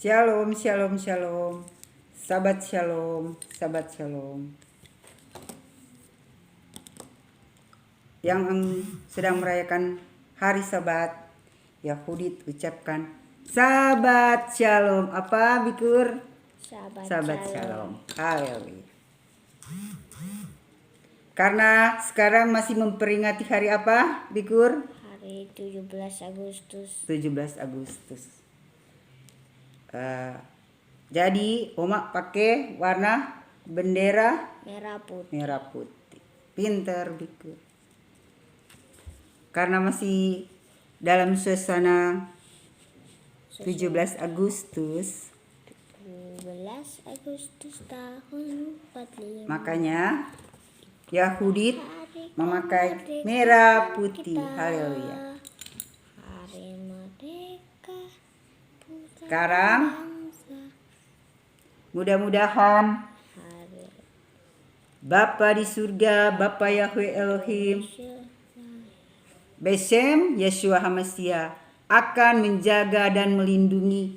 Shalom, shalom, shalom. Sahabat shalom, sahabat shalom. Yang sedang merayakan hari Sabat, Yahudi ucapkan Sabat shalom. Apa, Bikur? Sabat shalom. Haleluya. Karena sekarang masih memperingati hari apa, Bikur? Hari 17 Agustus. 17 Agustus. Jadi Oma pakai warna bendera Merah putih. Pinter Bikur. Karena masih dalam suasana 17 Agustus. 17 Agustus tahun 45. Makanya Yahudi memakai merah putih. Haleluya. Hari merdeka. Sekarang mudah-mudahan Hari Bapa di surga, Bapa Yahweh Elohim, Besem Yeshua HaMashiach akan menjaga dan melindungi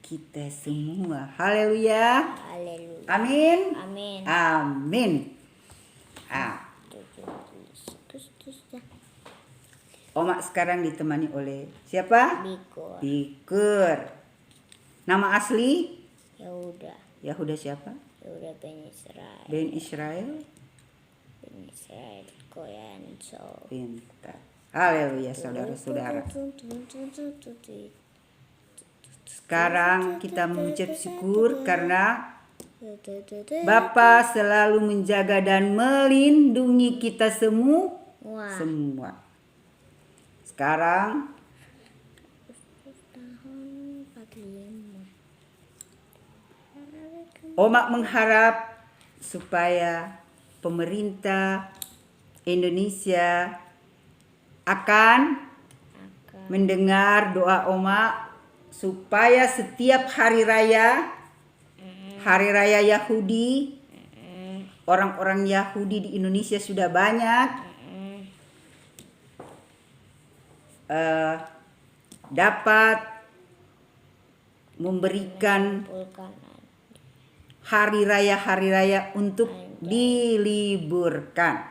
kita semua. Haleluya. Haleluya. Amin. Amin. Amin. 17 Agustus ya. Oma sekarang ditemani oleh siapa? Bikur. Bikur. Nama asli? Yahuda siapa? Ben Israel. Ben Israel. Koyanso. Pintar. Haleluya saudara-saudara. Sekarang kita mengucap syukur karena Bapa selalu menjaga dan melindungi kita semua. Sekarang Tahun 45. Oma mengharap supaya pemerintah Indonesia akan mendengar doa Oma supaya setiap hari raya Yahudi, orang-orang Yahudi di Indonesia sudah banyak, dapat memberikan hari raya untuk diliburkan,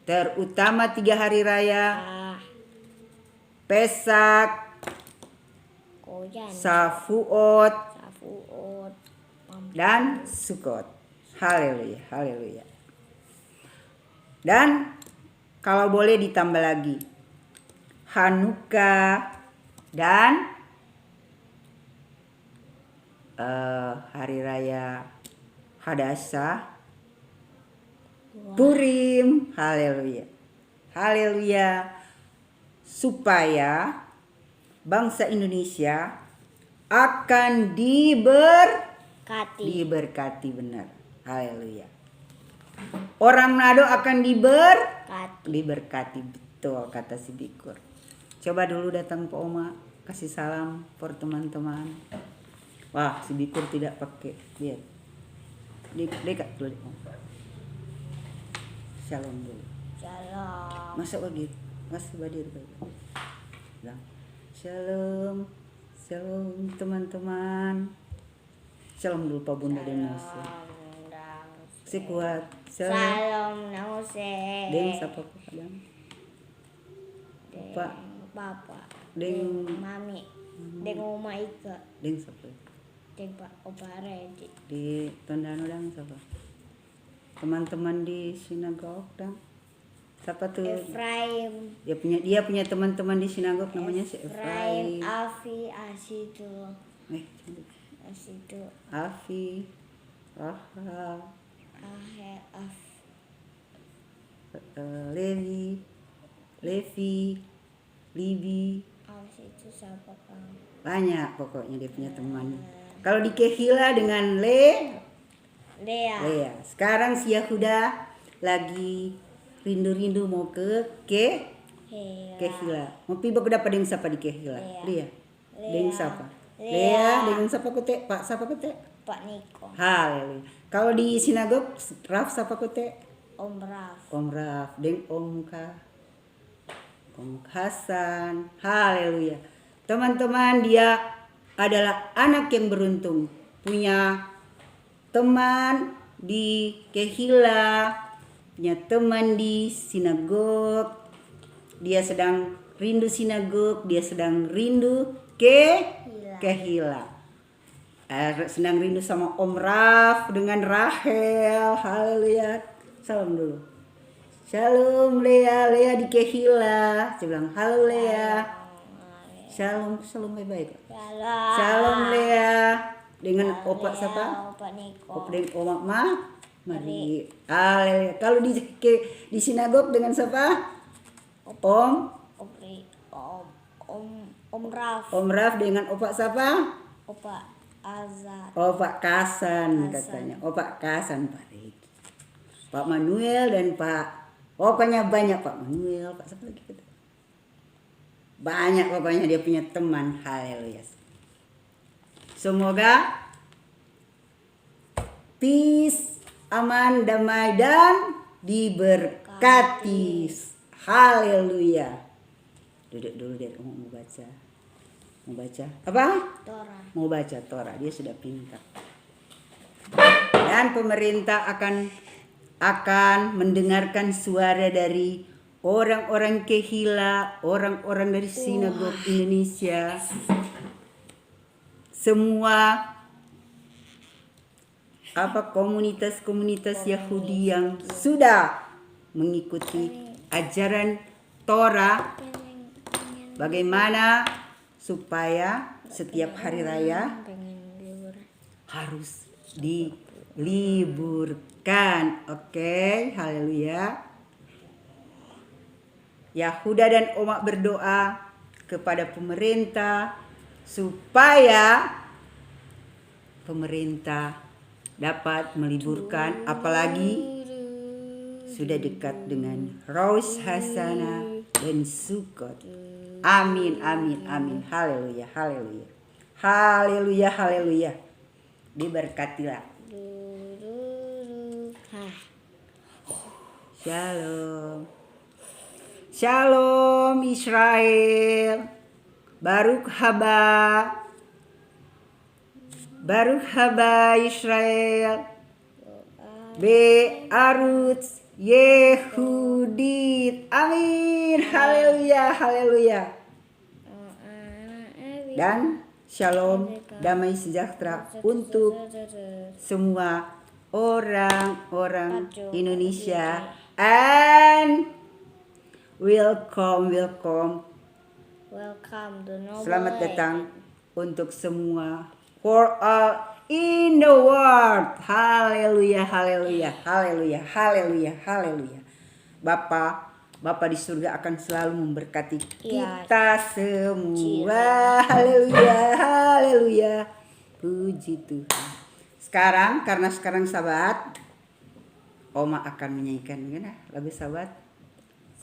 terutama 3 hari raya, Pesak, Shavuot, dan Sukot. Haleluya, haleluya. Dan kalau boleh ditambah lagi Hanukkah dan hari raya Hadassah, Purim. Haleluya, haleluya. Supaya bangsa Indonesia akan diberkati benar. Haleluya. Orang Manado akan diberkati betul kata si Bikur. Coba dulu datang Pak Oma, kasih salam for teman-teman. Wah, si Bikur tidak pakai. Lihat. Dekat dulu. Shalom dulu. Shalom. Masa begitu? Masih badir baik. Shalom. Shalom teman-teman. Shalom dulu Pak Bunda dan Nasi. Si kuat. Shalom Nause. Deng siapa kadang? Pak. Papa. Deng Mami. Deng Oma Ika. Deng siapa? Deng Pak Opa Redi. Di Tondano dang siapa? Teman-teman di sinagog dang. Siapa tuh? Efraim. Dia punya teman-teman di sinagog namanya si Efraim. Afi, Asitu. Afi, Rahel, Levi, Libi. Asitu siapa kamu? Banyak pokoknya dia punya teman. Kalau di Kehila dengan Lea. Sekarang si Yahuda lagi rindu-rindu mau ke Kehila. Mau pi baku dapat dengan siapa di Kehila? Lea. Dengan siapa? Lea dengan siapa kote? Pak siapa kote? Pak Niko. Haleluya. Kalau di sinagog Raf siapa kote? Om Raf. Om Raf, deng Om Hasan. Haleluya. Teman-teman, dia adalah anak yang beruntung, punya teman di Kehila, punya teman di sinagog. Dia sedang rindu sinagog, dia sedang rindu Kehila. Sedang rindu sama Om Raf dengan Rahel. Haleluya. Salam dulu. Shalom Lea, Lea di Kehila. Saya bilang halo Lea. Shalom, shalom baik-baik. Shalom Lea dengan opa siapa? Opa Niko. Opa dengan oma Mari. Haleluya. Kalau di sinagog dengan siapa? Om Raf. Om Raf dengan opa siapa? Opa Azar. Opa Kasan katanya. Opa Kasan Pak Riki. Pak Manuel dan Pak. Pokoknya banyak Pak Manuel, Pak siapa lagi kita? Banyak pokoknya dia punya teman. Haleluya. Semoga peace, aman, damai dan diberkati. Haleluya. Duduk dulu deh, mau baca. Mau baca apa? Torah. Mau baca Torah, dia sudah pintar. Dan pemerintah akan mendengarkan suara dari orang-orang Kehila, orang-orang dari sinagog Indonesia. Semua komunitas Yahudi yang sudah mengikuti ajaran Torah, bagaimana supaya setiap hari raya harus diliburkan. Oke, haleluya. Yahuda dan Oma berdoa kepada pemerintah supaya pemerintah dapat meliburkan, apalagi sudah dekat dengan Rosh Hashanah dan Sukkot. Amin, amin, amin. Haleluya, haleluya. Haleluya, haleluya. Diberkatilah. Shalom. Shalom Israel. Baruch haba. Baruch haba Israel. Be'arutz Yehudit. Amin. Haleluya, haleluya. Dan shalom, damai sejahtera untuk semua orang-orang Indonesia. And welcome the noble selamat datang untuk semua, for all in the world. Haleluya, haleluya, haleluya, haleluya, haleluya. Bapa di surga akan selalu memberkati kita semua. Haleluya, haleluya. Puji Tuhan. Sekarang karena sekarang Sabat, Oma akan menyanyikan lagu Sabat.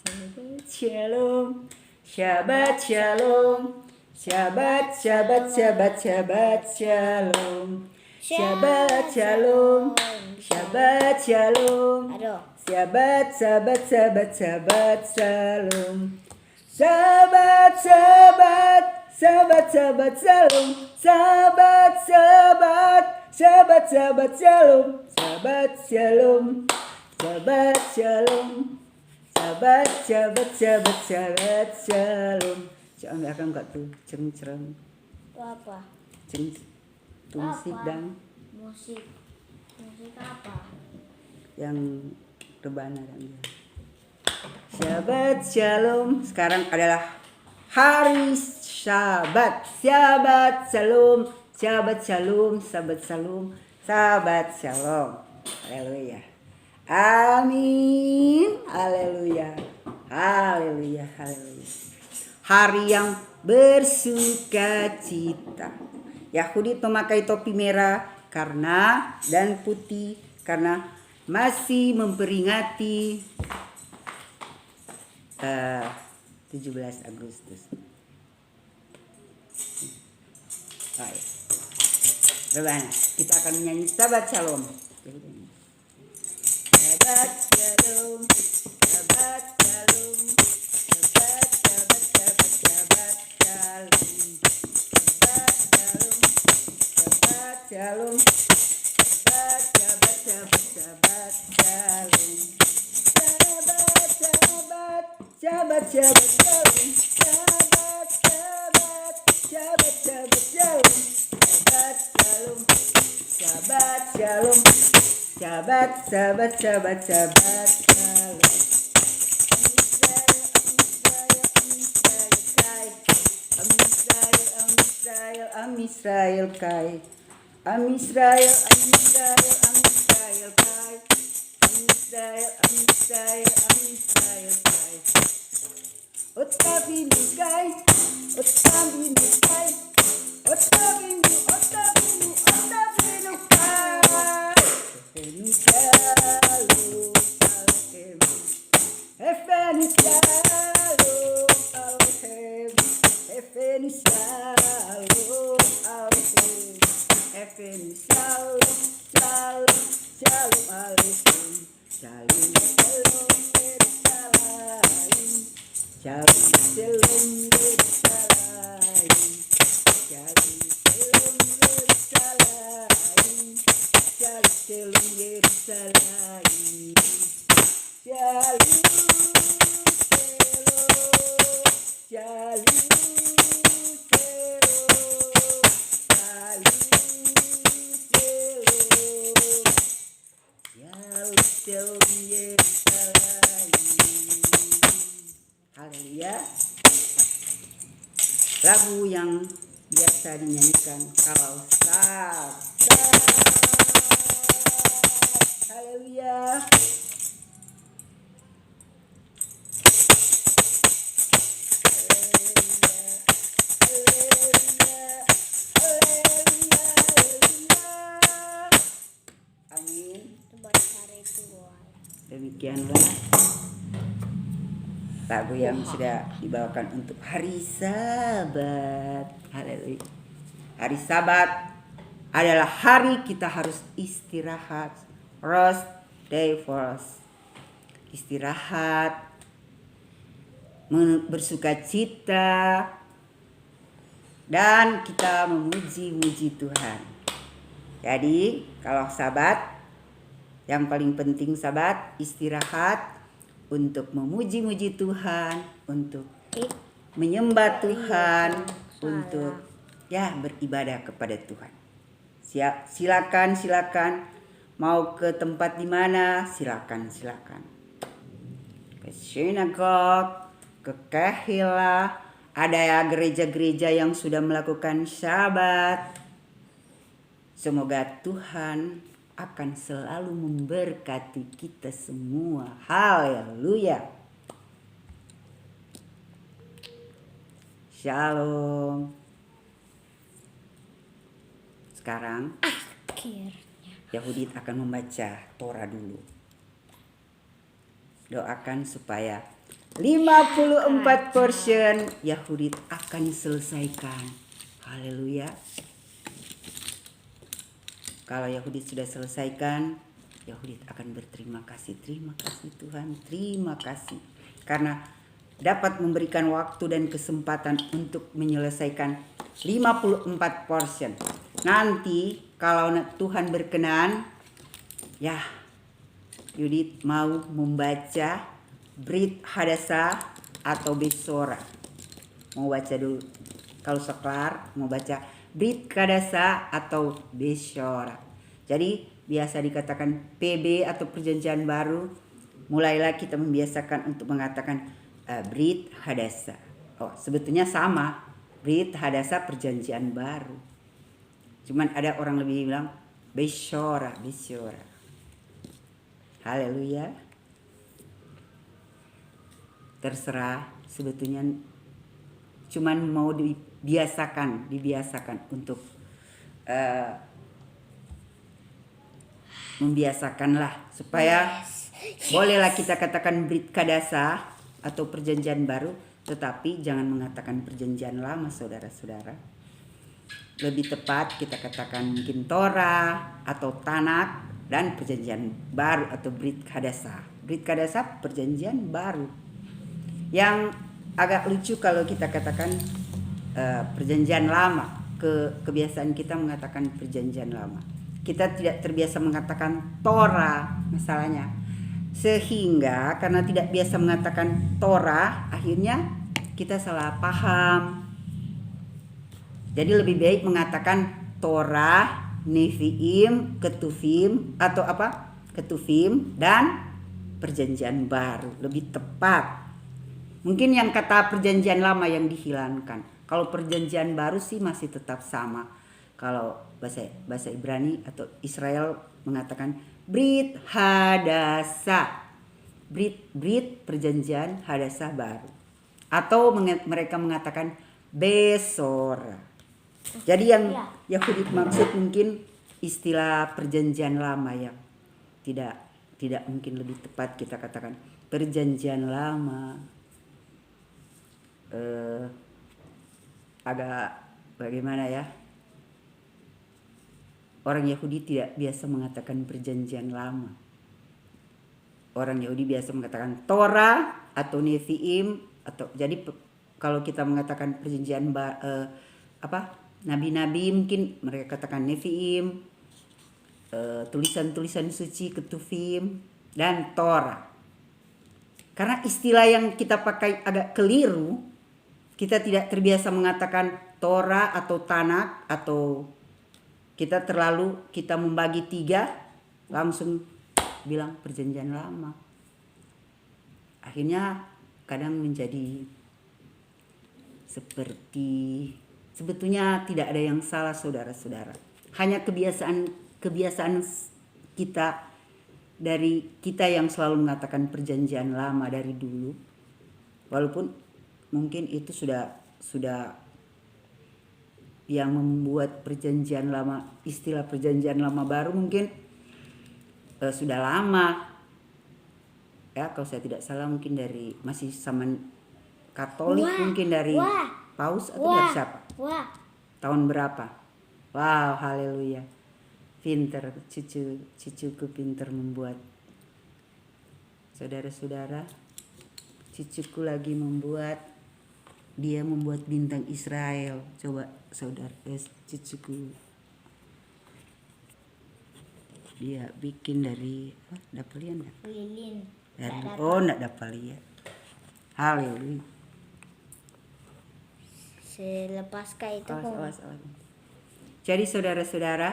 Shabbat Shalom, Shabbat Shalom, Shabbat Shabbat Shabbat Shabbat Shalom, Shabbat Shalom, Shabbat Shalom, Shabbat Shabbat Shabbat Shabbat Shalom, Shabbat Shabbat Shabbat Shabbat Shalom, Shabbat Shabbat Shabbat Shabbat Shalom, Shabbat Shalom, Shabbat Shalom, Shabbat Shabbat Shabbat Shabbat Shalom. Jangan akan enggak tuh cereng-cereng. Itu apa? Musik dan musik apa? Yang rebana kan dia. Shabbat Shalom. Sekarang adalah hari Syabat. Shabbat Shalom. Shabbat Shalom. Shabbat Shalom. Shabbat Shalom. Haleluya. Amin. Haleluya. Haleluya. Haleluya. Hari yang bersukacita. Yahudi memakai topi merah dan putih karena masih memperingati 17 Agustus. Baik. Rebana, kita akan menyanyi Shabbat Shalom. Shabbat Shalom, Shabbat Shalom, Shabbat Shabbat Shabbat Shabbat Shalom, Shabbat Shalom. shalom. Shabbat, shabbat, shabbat, shabbat, shalom. Shabbat, shabbat, shabbat, shabbat, shalom. Shabbat, shabbat, shabbat, shabbat, shalom. Shabbat, shalom. Shabbat, shalom. Shabbat, shabbat, shabbat, shabbat, shalom. Am Israel kai. Am Israel, Am Israel, Am Israel kai. Am Israel, Am Israel, Am Israel kai. Otavinu kai. Otavinu kai. Otavinu, Otavinu, Otavinu kai. Efenu shalom aleichem. Efenu shalom aleichem. Efenu shalom aleichem. Efenu shalom, shalom, shalom aleichem. Shalom, shalom Yerushalayim. Shalom, shalom Yerushalayim. Shalom, shalom Yerushalayim. Shalom, shalom Yerushalayim. Shalom, shalom, shalom. Haleluya. Lagu yang biasa dinyanyikan kalau sabat. Haleluya. Amin. Demikianlah lagu yang sudah dibawakan untuk hari Sabat. Haleluya. Hari Sabat adalah hari kita harus istirahat. Rest day for us. Istirahat, bersukacita, dan kita memuji-muji Tuhan. Jadi kalau Sabat, yang paling penting Sabat istirahat untuk memuji-muji Tuhan, untuk menyembah Tuhan, untuk beribadah kepada Tuhan. Silakan mau ke tempat di mana, silakan. Ke sinagog, ke kahila, ada ya gereja-gereja yang sudah melakukan Sabat. Semoga Tuhan akan selalu memberkati kita semua. Haleluya. Shalom. Sekarang Yahudi akan membaca Torah dulu. Doakan supaya 54 portion Yahudi akan selesaikan. Haleluya. Kalau Yahudi sudah selesaikan, Yahudi akan berterima kasih. Terima kasih Tuhan, terima kasih. Karena dapat memberikan waktu dan kesempatan untuk menyelesaikan 54 portion. Nanti kalau Tuhan berkenan, Yudit mau membaca Brit Hadasa atau Besora. Mau baca dulu. Kalau Seklar mau baca Brit Hadasa atau Besora. Jadi biasa dikatakan PB atau Perjanjian Baru. Mulailah kita membiasakan untuk mengatakan Brit Hadasa. Oh, sebetulnya sama. Brit Hadasa Perjanjian Baru. Cuman ada orang lebih bilang Besora. Haleluya. Terserah, sebetulnya cuman mau dibiasakan untuk membiasakanlah supaya bolehlah kita katakan Brit Hadasa atau Perjanjian Baru, tetapi jangan mengatakan Perjanjian Lama, saudara-saudara. Lebih tepat kita katakan mungkin Torah atau Tanak dan Perjanjian Baru atau Brit Hadasa. Brit Hadasa Perjanjian Baru. Yang agak lucu kalau kita katakan Perjanjian Lama. kebiasaan kita mengatakan perjanjian lama. Kita tidak terbiasa mengatakan Torah masalahnya. Sehingga karena tidak biasa mengatakan Torah, akhirnya kita salah paham. Jadi lebih baik mengatakan Torah, Nevi'im, Ketuvim atau apa? Ketuvim dan perjanjian baru, lebih tepat. Mungkin yang kata perjanjian lama yang dihilangkan. Kalau perjanjian baru sih masih tetap sama. Kalau bahasa Ibrani atau Israel mengatakan Brit Hadasa. Brit perjanjian Hadasa baru. Atau mereka mengatakan Besora. Jadi yang Yahudi maksud mungkin istilah perjanjian lama ya. Tidak mungkin lebih tepat kita katakan perjanjian lama. Agak bagaimana ya? Orang Yahudi tidak biasa mengatakan perjanjian lama. Orang Yahudi biasa mengatakan Torah atau Nevi'im atau jadi kalau kita mengatakan perjanjian nabi-nabi mungkin mereka katakan Nevi'im, tulisan-tulisan suci Ketuvim dan Torah. Karena istilah yang kita pakai agak keliru, kita tidak terbiasa mengatakan Torah atau Tanakh atau kita membagi 3 langsung bilang perjanjian lama. Akhirnya kadang menjadi seperti sebetulnya tidak ada yang salah saudara-saudara. Hanya kebiasaan kita dari kita yang selalu mengatakan perjanjian lama dari dulu. Walaupun mungkin itu sudah yang membuat perjanjian lama, istilah perjanjian lama baru mungkin sudah lama. Ya, kalau saya tidak salah mungkin dari masih zaman Katolik, mungkin dari Paus atau dari siapa? Tahun berapa? Wow, haleluya. Pinter, cucuku pinter membuat. Saudara-saudara, cucuku lagi dia membuat bintang Israel. Coba saudara, cucuku. Dia bikin dari dapelian enggak? Lilin. Enggak dapelian. Haleluya. Selepaskan itu. Awas. Jadi saudara-saudara,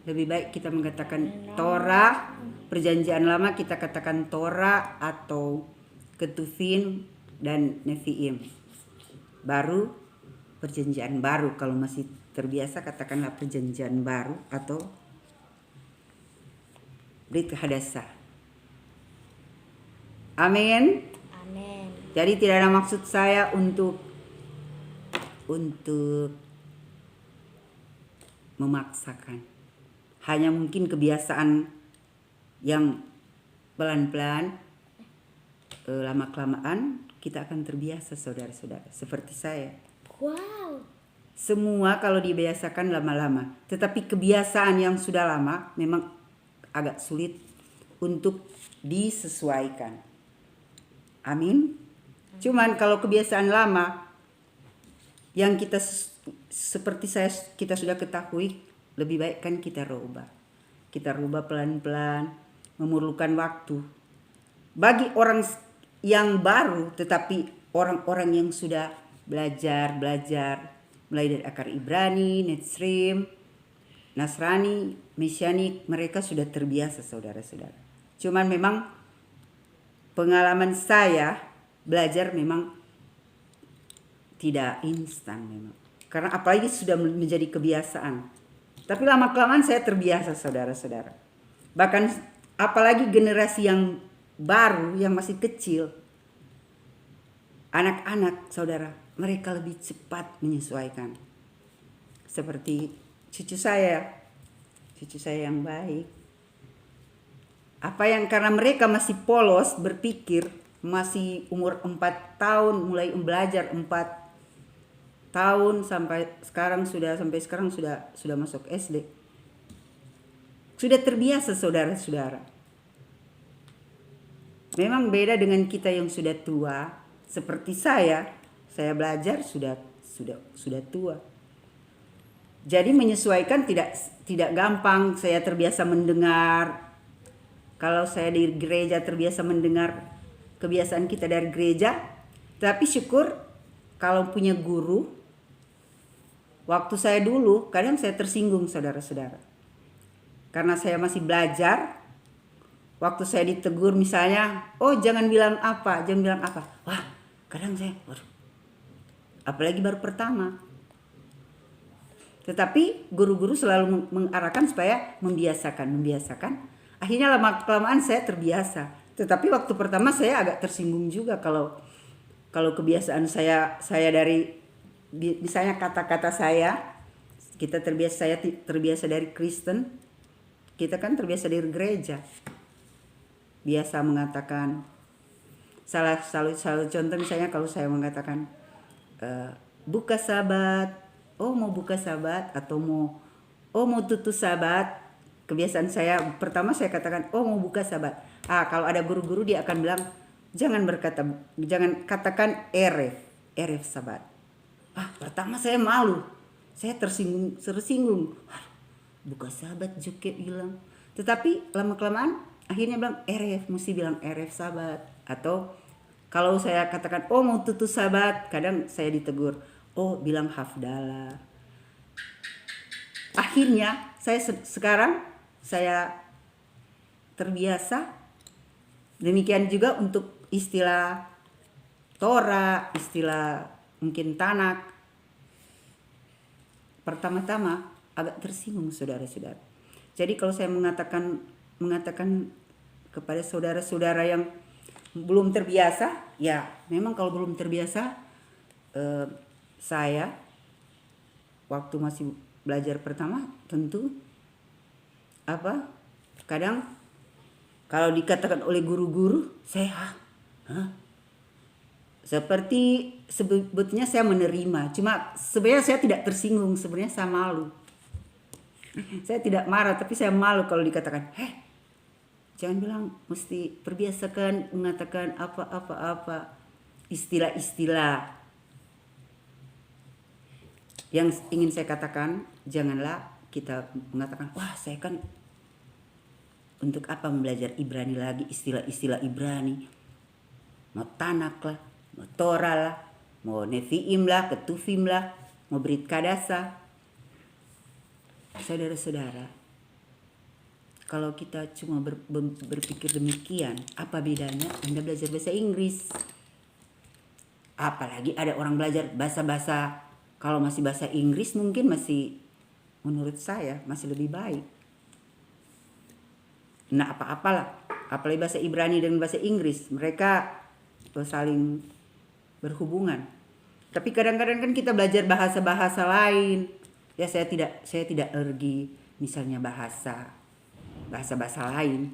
lebih baik kita mengatakan Torah, perjanjian lama kita katakan Torah atau Ketuvim dan Nevi'im. Baru perjanjian baru, kalau masih terbiasa katakanlah perjanjian baru atau Brit Hadasa. Amin. Jadi tidak ada maksud saya untuk memaksakan. Hanya mungkin kebiasaan yang pelan-pelan, lama-kelamaan kita akan terbiasa saudara-saudara. Seperti saya. Wow. Semua kalau dibiasakan lama-lama. Tetapi kebiasaan yang sudah lama memang agak sulit untuk disesuaikan. Amin. Cuman kalau kebiasaan lama yang kita seperti kita sudah ketahui, lebih baik kan kita rubah. Kita rubah pelan-pelan, memerlukan waktu. Bagi orang yang baru, tetapi orang-orang yang sudah belajar mulai dari akar Ibrani, Netrim, Nasrani, Mesianik, mereka sudah terbiasa saudara-saudara. Cuman memang pengalaman saya belajar memang tidak instan memang. Karena apalagi sudah menjadi kebiasaan. Tapi lama-kelamaan saya terbiasa saudara-saudara. Bahkan apalagi generasi yang baru, yang masih kecil. Anak-anak saudara, mereka lebih cepat menyesuaikan. Seperti cucu saya yang baik. Apa yang karena mereka masih polos berpikir, masih umur 4 tahun mulai belajar 4 tahun sampai sekarang sudah masuk SD. Sudah terbiasa saudara-saudara. Memang beda dengan kita yang sudah tua. Seperti saya belajar sudah tua. Jadi menyesuaikan tidak gampang. Saya terbiasa mendengar. Kalau saya di gereja terbiasa mendengar kebiasaan kita dari gereja. Tapi syukur kalau punya guru. Waktu saya dulu kadang saya tersinggung saudara-saudara. Karena saya masih belajar. Waktu saya ditegur misalnya, oh jangan bilang apa. Wah, kadang saya, waduh, apalagi baru pertama. Tetapi guru-guru selalu mengarahkan supaya membiasakan. Akhirnya lama-kelamaan saya terbiasa. Tetapi waktu pertama saya agak tersinggung juga kalau kebiasaan saya dari misalnya kata-kata kita terbiasa dari Kristen, kita kan terbiasa dari gereja. Biasa mengatakan salah contoh misalnya kalau saya mengatakan buka sabat. Oh mau buka sabat atau mau tutup sabat. Kebiasaan saya pertama saya katakan oh mau buka sabat. Kalau ada guru-guru dia akan bilang jangan katakan eref sabat. Pertama saya malu. Saya tersinggung. Buka sabat juga bilang. Tetapi lama-kelamaan akhirnya bilang mesti bilang eref sabat. Atau kalau saya katakan oh mau tutup sabat, kadang saya ditegur. Oh bilang hafdalah. Akhirnya sekarang saya terbiasa. Demikian juga untuk istilah Torah, istilah mungkin Tanak. Pertama-tama agak tersinggung saudara-saudara. Jadi kalau saya mengatakan kepada saudara-saudara yang belum terbiasa, ya memang kalau belum terbiasa, saya waktu masih belajar pertama tentu kadang kalau dikatakan oleh guru-guru saya seperti sebetulnya saya menerima, cuma sebenarnya saya tidak tersinggung, sebenarnya saya malu. Saya tidak marah tapi saya malu kalau dikatakan jangan bilang, mesti perbiasakan mengatakan apa istilah-istilah. Yang ingin saya katakan, janganlah kita mengatakan, wah saya kan untuk apa belajar Ibrani lagi, istilah-istilah Ibrani. Mau Tanak lah, mau Torah lah, mau Nevi'im lah, Ketuvim lah, mau Brit Kadasa. Saudara-saudara, kalau kita cuma berpikir demikian, apa bedanya Anda belajar bahasa Inggris? Apalagi ada orang belajar bahasa-bahasa. Kalau masih bahasa Inggris mungkin masih, menurut saya masih lebih baik. Nah apa-apalah, apalagi bahasa Ibrani dan bahasa Inggris, mereka saling berhubungan. Tapi kadang-kadang kan kita belajar bahasa-bahasa lain. Ya saya tidak alergi misalnya bahasa lain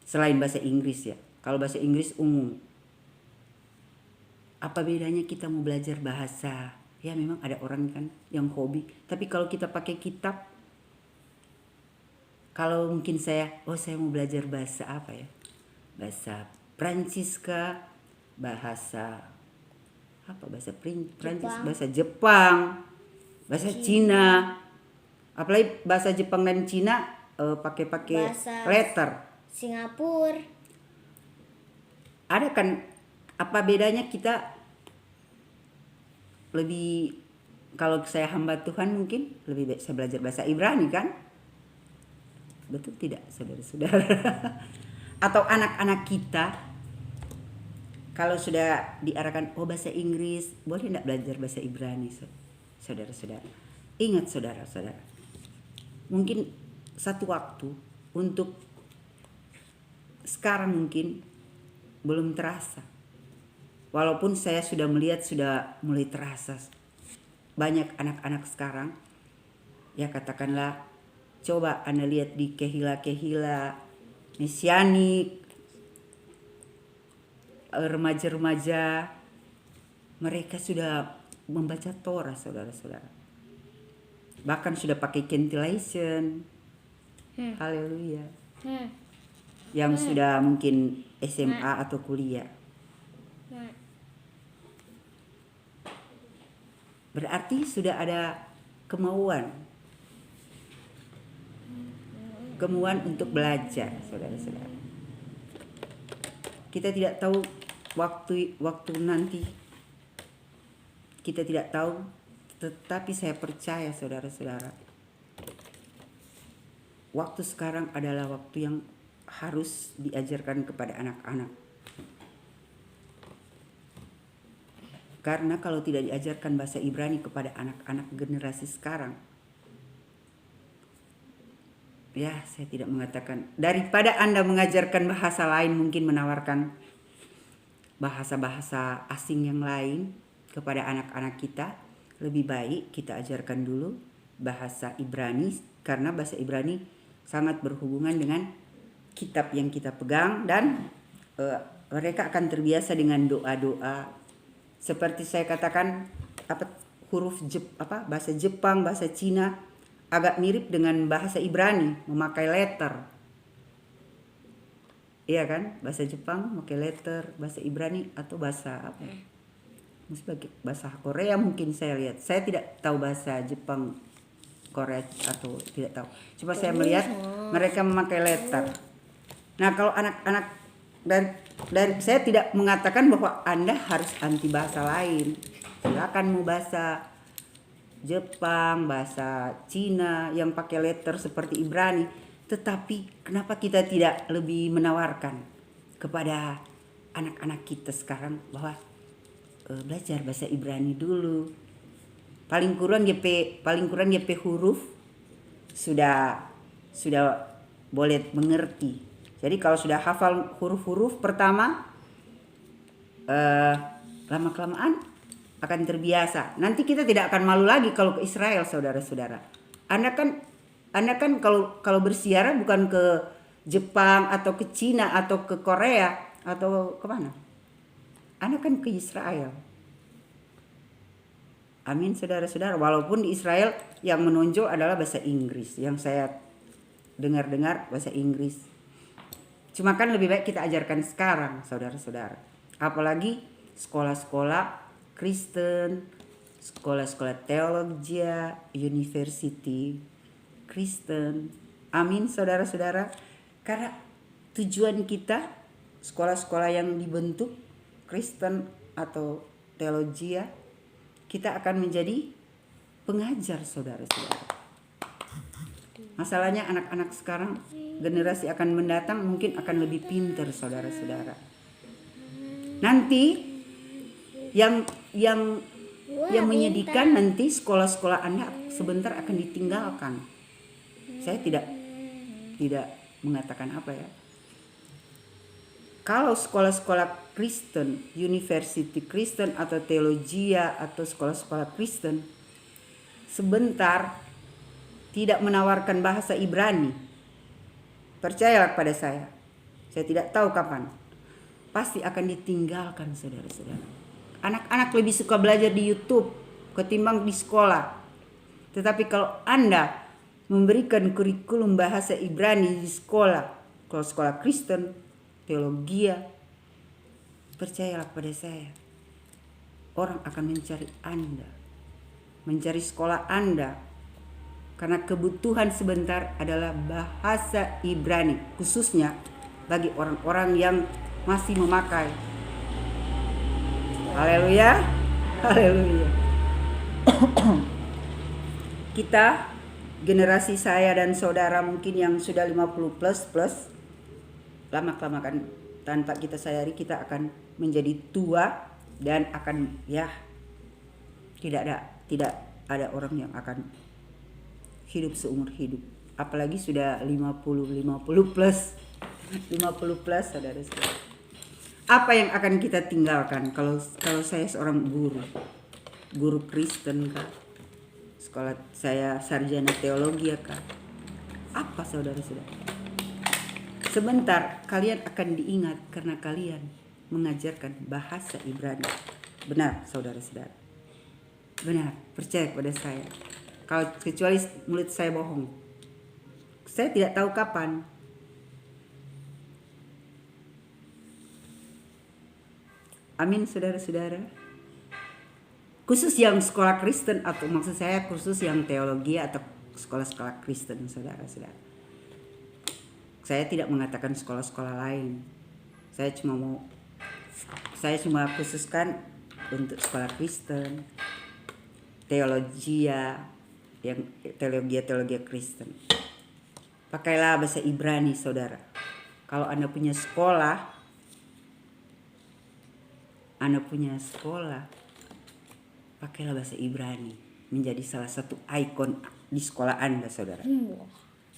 selain bahasa Inggris ya. Kalau bahasa Inggris umum. Apa bedanya kita mau belajar bahasa? Ya memang ada orang kan yang hobi. Tapi kalau kita pakai kitab, kalau mungkin saya mau belajar bahasa apa ya? Bahasa Prancis kah? Bahasa Prancis, bahasa Jepang, bahasa Cina. Apalagi bahasa Jepang dan Cina pakai letter. Singapura. Ada kan apa bedanya kita lebih, kalau saya hamba Tuhan mungkin lebih baik saya belajar bahasa Ibrani kan? Betul tidak saudara-saudara? Atau anak-anak kita kalau sudah diarahkan bahasa Inggris, boleh tidak belajar bahasa Ibrani saudara-saudara? Ingat saudara-saudara, mungkin satu waktu untuk sekarang mungkin belum terasa. Walaupun saya sudah melihat sudah mulai terasa. Banyak anak-anak sekarang, ya katakanlah, coba Anda lihat di kehila-kehila mesianik, remaja-remaja, mereka sudah membaca Torah saudara-saudara. Bahkan sudah pakai cantillation. Haleluya. Yang sudah mungkin SMA atau kuliah. Berarti sudah ada kemauan untuk belajar, saudara-saudara. Kita tidak tahu waktu nanti, kita tidak tahu, tetapi saya percaya saudara-saudara, waktu sekarang adalah waktu yang harus diajarkan kepada anak-anak. Karena kalau tidak diajarkan bahasa Ibrani kepada anak-anak generasi sekarang, ya saya tidak mengatakan, daripada Anda mengajarkan bahasa lain, mungkin menawarkan bahasa-bahasa asing yang lain kepada anak-anak kita, lebih baik kita ajarkan dulu bahasa Ibrani, karena bahasa Ibrani sangat berhubungan dengan kitab yang kita pegang, dan mereka akan terbiasa dengan doa-doa. Seperti saya katakan, bahasa Jepang, bahasa Cina agak mirip dengan bahasa Ibrani, memakai letter. Iya kan? Bahasa Jepang memakai letter, bahasa Ibrani atau bahasa apa? Bahasa Korea mungkin saya lihat. Saya tidak tahu bahasa Jepang, Korea atau tidak tahu. Cuma saya melihat mereka memakai letter. Nah, kalau anak-anak dari saya tidak mengatakan bahwa Anda harus anti bahasa lain. Silakan mau bahasa Jepang, bahasa Cina yang pakai letter seperti Ibrani. Tetapi kenapa kita tidak lebih menawarkan kepada anak-anak kita sekarang bahwa belajar bahasa Ibrani dulu. Paling kurang YP huruf sudah boleh mengerti. Jadi kalau sudah hafal huruf-huruf pertama, lama-kelamaan akan terbiasa. Nanti kita tidak akan malu lagi kalau ke Israel, saudara-saudara. Anda kan kalau bersiara bukan ke Jepang atau ke Cina atau ke Korea atau kemana? Anda kan ke Israel. Amin, saudara-saudara. Walaupun di Israel yang menonjol adalah bahasa Inggris, yang saya dengar bahasa Inggris. Cuma kan lebih baik kita ajarkan sekarang, saudara-saudara. Apalagi sekolah-sekolah Kristen, sekolah-sekolah teologi, university Kristen. Amin, saudara-saudara. Karena tujuan kita sekolah-sekolah yang dibentuk Kristen atau teologi, kita akan menjadi pengajar, saudara-saudara. Masalahnya anak-anak sekarang, generasi akan mendatang mungkin akan lebih pintar, saudara-saudara. Nanti yang menyedihkan, nanti sekolah-sekolah Anda sebentar akan ditinggalkan. Saya tidak mengatakan apa ya. Kalau sekolah-sekolah Kristen, university Kristen atau teologi atau sekolah-sekolah Kristen sebentar tidak menawarkan bahasa Ibrani, percayalah pada saya tidak tahu kapan, pasti akan ditinggalkan, saudara-saudara. Anak-anak lebih suka belajar di YouTube ketimbang di sekolah. Tetapi kalau Anda memberikan kurikulum bahasa Ibrani di sekolah, kalau sekolah Kristen, teologi, percayalah pada saya, orang akan mencari Anda, mencari sekolah Anda. Karena kebutuhan sebentar adalah bahasa Ibrani, khususnya bagi orang-orang yang masih memakai. Haleluya, haleluya. Kita, generasi saya dan saudara mungkin yang sudah 50 plus, lama-kelamaan tanpa kita sadari kita akan menjadi tua dan akan tidak ada orang yang akan hidup seumur hidup, apalagi sudah 50 plus, saudara-saudara. Apa yang akan kita tinggalkan kalau saya seorang guru Kristen kah? Sekolah saya sarjana teologi kah? Apa, saudara-saudara? Sebentar kalian akan diingat karena kalian mengajarkan bahasa Ibrani. Benar, saudara-saudara. Benar, percaya kepada saya. Kalau kecuali mulut saya bohong, saya tidak tahu kapan. Amin, saudara-saudara. khusus yang sekolah Kristen, atau maksud saya khusus yang teologi atau sekolah-sekolah Kristen, saudara-saudara. Saya tidak mengatakan sekolah-sekolah lain. Saya cuma khususkan untuk sekolah Kristen, teologi Kristen. Pakailah bahasa Ibrani, saudara. Kalau Anda punya sekolah, pakailah bahasa Ibrani menjadi salah satu ikon di sekolah Anda, saudara.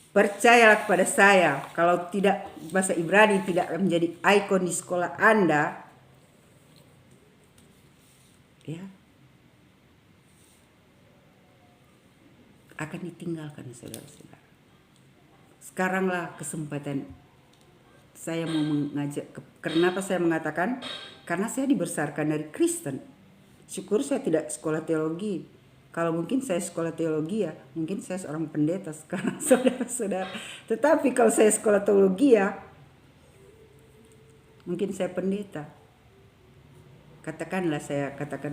Percayalah kepada saya, kalau tidak bahasa Ibrani tidak menjadi ikon di sekolah Anda, ya, akan ditinggalkan, saudara-saudara. Sekaranglah kesempatan saya mau mengajak. Kenapa saya mengatakan? Karena saya dibesarkan dari Kristen. Syukur saya tidak sekolah teologi. Kalau mungkin saya sekolah teologi ya, mungkin saya seorang pendeta sekarang, saudara-saudara. Tetapi kalau saya sekolah teologi ya, mungkin saya pendeta. Katakan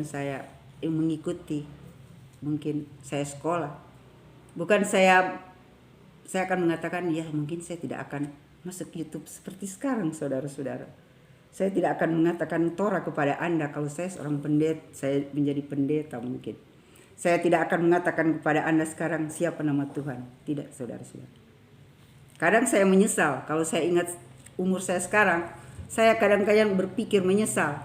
saya yang mengikuti. Mungkin saya sekolah. Bukan saya akan mengatakan ya mungkin saya tidak akan masuk YouTube seperti sekarang, saudara-saudara. Saya tidak akan mengatakan Torah kepada Anda kalau saya seorang pendeta, saya menjadi pendeta mungkin. Saya tidak akan mengatakan kepada Anda sekarang siapa nama Tuhan. Tidak, saudara-saudara. Kadang saya menyesal kalau saya ingat umur saya sekarang. Saya kadang-kadang berpikir menyesal.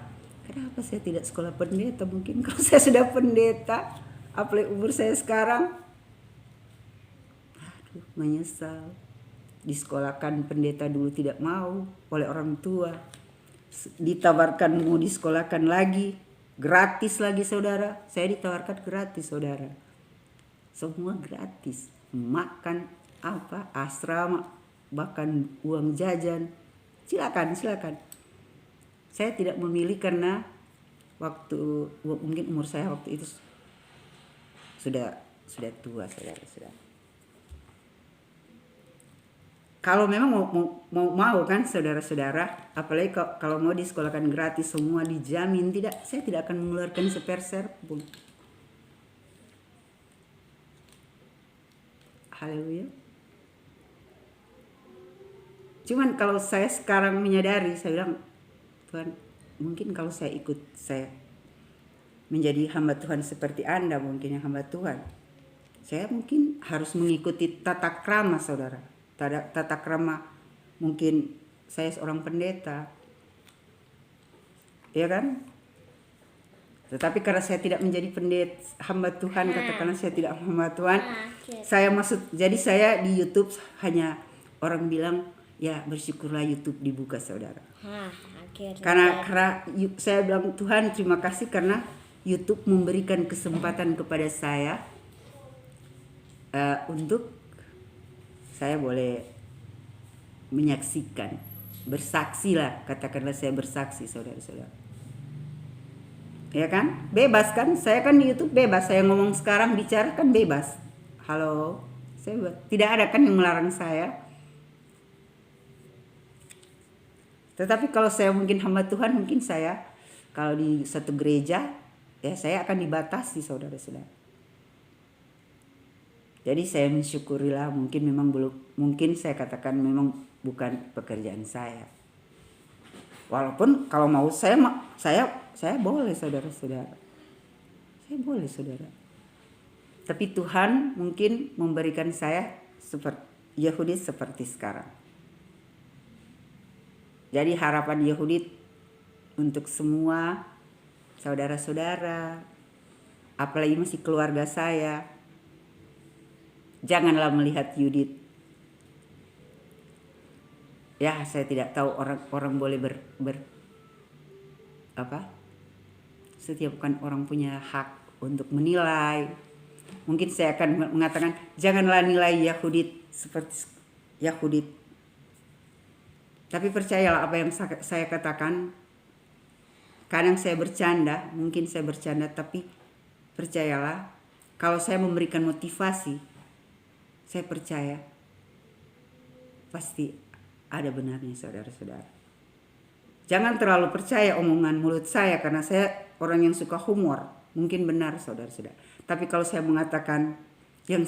Kenapa saya tidak sekolah pendeta? Mungkin kalau saya sudah pendeta, apalagi umur saya sekarang. Aduh, menyesal. Disekolahkan pendeta dulu tidak mau oleh orang tua. Ditawarkan mau disekolahkan lagi. Gratis lagi, saudara. Saya ditawarkan gratis, saudara. Semua gratis. Makan asrama, bahkan uang jajan. Silakan. Saya tidak memilih karena mungkin umur saya waktu itu sudah tua, saudara. Kalau memang mau kan, saudara-saudara, apalagi kalau mau disekolahkan gratis semua dijamin, saya tidak akan mengeluarkan sepeser pun. Haleluya. Cuman kalau saya sekarang menyadari, saya bilang, Tuhan, mungkin kalau saya menjadi hamba Tuhan seperti Anda, mungkin yang hamba Tuhan, saya mungkin harus mengikuti tata krama, saudara. Tata krama, mungkin saya seorang pendeta, ya kan? Tetapi karena saya tidak menjadi pendeta hamba Tuhan, katakanlah saya tidak hamba Tuhan, jadi saya di YouTube hanya orang bilang ya bersyukurlah YouTube dibuka, saudara. Karena saya bilang Tuhan terima kasih karena YouTube memberikan kesempatan kepada saya untuk saya boleh menyaksikan, bersaksi lah, katakanlah saya bersaksi, saudara-saudara. Ya kan? Bebas kan? Saya kan di YouTube bebas, saya ngomong sekarang, bicara kan bebas. Halo, tidak ada kan yang melarang saya. Tetapi kalau saya mungkin hamba Tuhan, mungkin saya kalau di satu gereja, ya saya akan dibatasi, saudara-saudara. Jadi saya mensyukurilah, mungkin saya katakan memang bukan pekerjaan saya. Walaupun kalau mau saya boleh, saudara-saudara. Saya boleh, saudara. Tapi Tuhan mungkin memberikan saya seperti Yehudi seperti sekarang. Jadi harapan Yehudi untuk semua saudara-saudara, apalagi masih keluarga saya, janganlah melihat Yudit. Ya, saya tidak tahu orang boleh setiap kan orang punya hak untuk menilai. Mungkin saya akan mengatakan janganlah nilai Yahudit seperti Yahudit. Tapi percayalah apa yang saya katakan. Kadang saya bercanda, mungkin saya bercanda, tapi percayalah kalau saya memberikan motivasi, saya percaya pasti ada benarnya, saudara-saudara. Jangan terlalu percaya omongan mulut saya karena saya orang yang suka humor. mungkin benar saudara-saudara. Tapi kalau saya mengatakan yang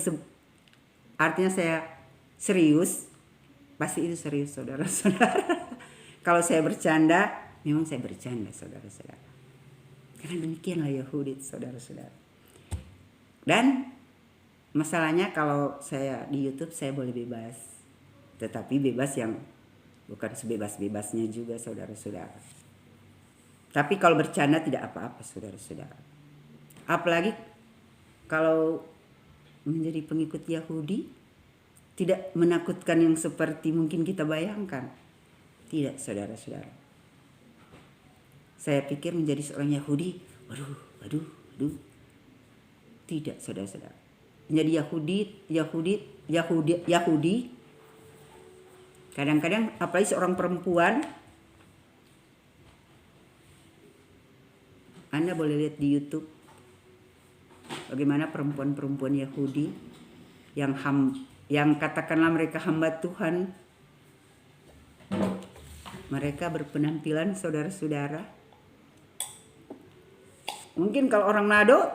artinya saya serius, pasti itu serius saudara-saudara. Kalau saya bercanda, memang saya bercanda saudara-saudara. Karena demikianlah Yahudi saudara-saudara. Dan masalahnya kalau saya di YouTube saya boleh bebas. Tetapi bebas yang bukan sebebas-bebasnya juga saudara-saudara. Tapi kalau bercanda tidak apa-apa saudara-saudara. Apalagi kalau menjadi pengikut Yahudi tidak menakutkan yang seperti mungkin kita bayangkan. Tidak saudara-saudara. Saya pikir menjadi seorang Yahudi, waduh. Tidak saudara-saudara. Menjadi Yahudi kadang-kadang apalagi seorang perempuan, Anda boleh lihat di YouTube bagaimana perempuan-perempuan Yahudi yang katakanlah mereka hamba Tuhan, mereka berpenampilan saudara-saudara. Mungkin kalau orang Nado,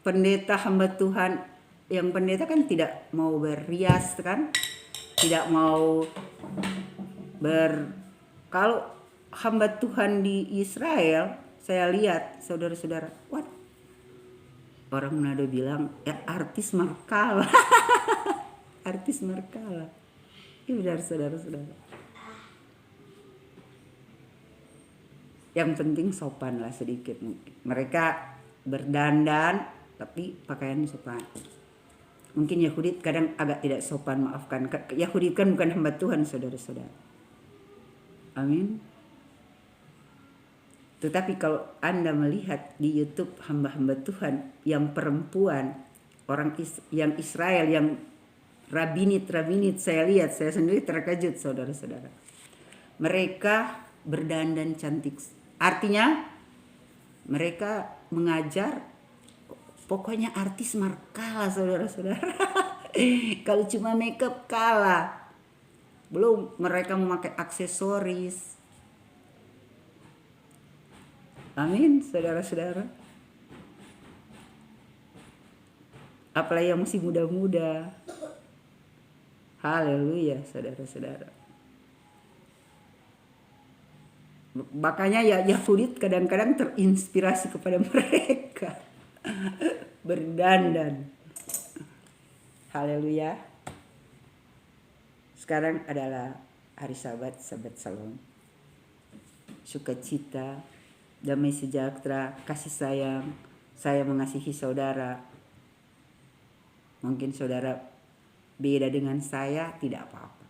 pendeta hamba Tuhan, yang pendeta kan tidak mau berrias kan, tidak mau kalau hamba Tuhan di Israel, saya lihat saudara-saudara, orang Manado bilang ya artis markala. Artis markala. Ini benar saudara-saudara. Yang penting sopan lah sedikit mungkin. Mereka berdandan tapi pakaiannya sopan. Mungkin Yahudi kadang agak tidak sopan, maafkan. Yahudi kan bukan hamba Tuhan saudara-saudara. Amin. Tetapi kalau Anda melihat di YouTube hamba-hamba Tuhan yang perempuan, yang Israel, yang rabinit, saya lihat, saya sendiri terkejut saudara-saudara. Mereka berdandan cantik. Artinya mereka mengajar, pokoknya artis markala saudara-saudara. Kalau cuma makeup kalah. Belum mereka memakai aksesoris. Amin saudara-saudara. Apalagi yang masih muda-muda. Haleluya saudara-saudara. Makanya ya Yahudi kadang-kadang terinspirasi kepada mereka. Berdandan. Haleluya. Sekarang adalah hari Sabat Shalom. Sukacita, damai sejahtera, kasih sayang. Saya mengasihi saudara. Mungkin saudara beda dengan saya, tidak apa-apa.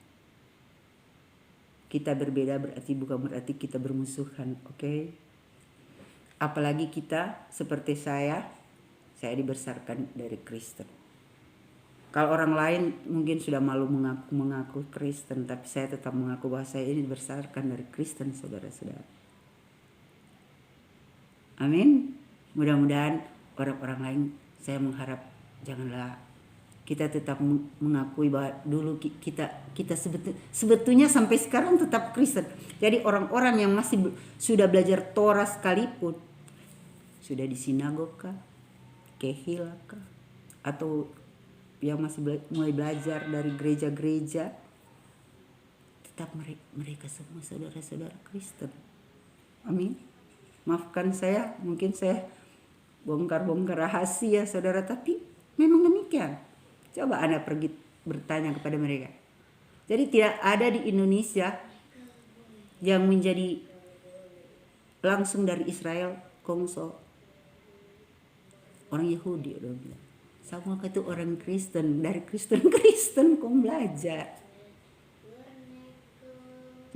Kita berbeda bukan berarti kita bermusuhan, oke? Apalagi kita seperti saya dibesarkan dari Kristen. Kalau orang lain mungkin sudah malu mengaku Kristen, tapi saya tetap mengaku bahwa saya ini dibesarkan dari Kristen, saudara-saudara. Amin. Mudah-mudahan orang-orang lain, saya mengharap janganlah kita tetap mengakui bahwa dulu kita sebetulnya sampai sekarang tetap Kristen. Jadi orang-orang yang masih sudah belajar Torah sekalipun, sudah di sinagog kah, kehil kah, atau yang masih mulai belajar dari gereja-gereja, tetap mereka semua saudara-saudara Kristen. Amin. Maafkan saya, mungkin saya bongkar-bongkar rahasia saudara, tapi memang demikian. Coba Anda pergi bertanya kepada mereka. Jadi tidak ada di Indonesia yang menjadi langsung dari Israel, Kongso, orang Yahudi, orang bilang. Semua itu orang Kristen, dari Kristen kong belajar.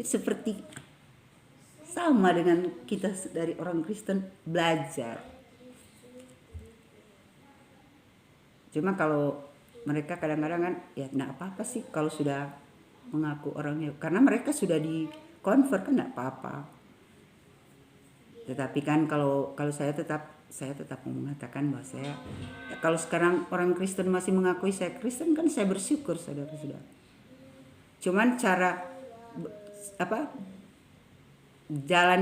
Jadi seperti sama dengan kita dari orang Kristen belajar. Cuma kalau mereka kadang-kadang kan ya enggak apa-apa sih kalau sudah mengaku orangnya, karena mereka sudah di convert kan enggak apa-apa. Tetapi kan kalau saya tetap mengatakan bahwa saya kalau sekarang orang Kristen masih mengakui saya Kristen, kan saya bersyukur saudara-saudara. Cuman cara jalan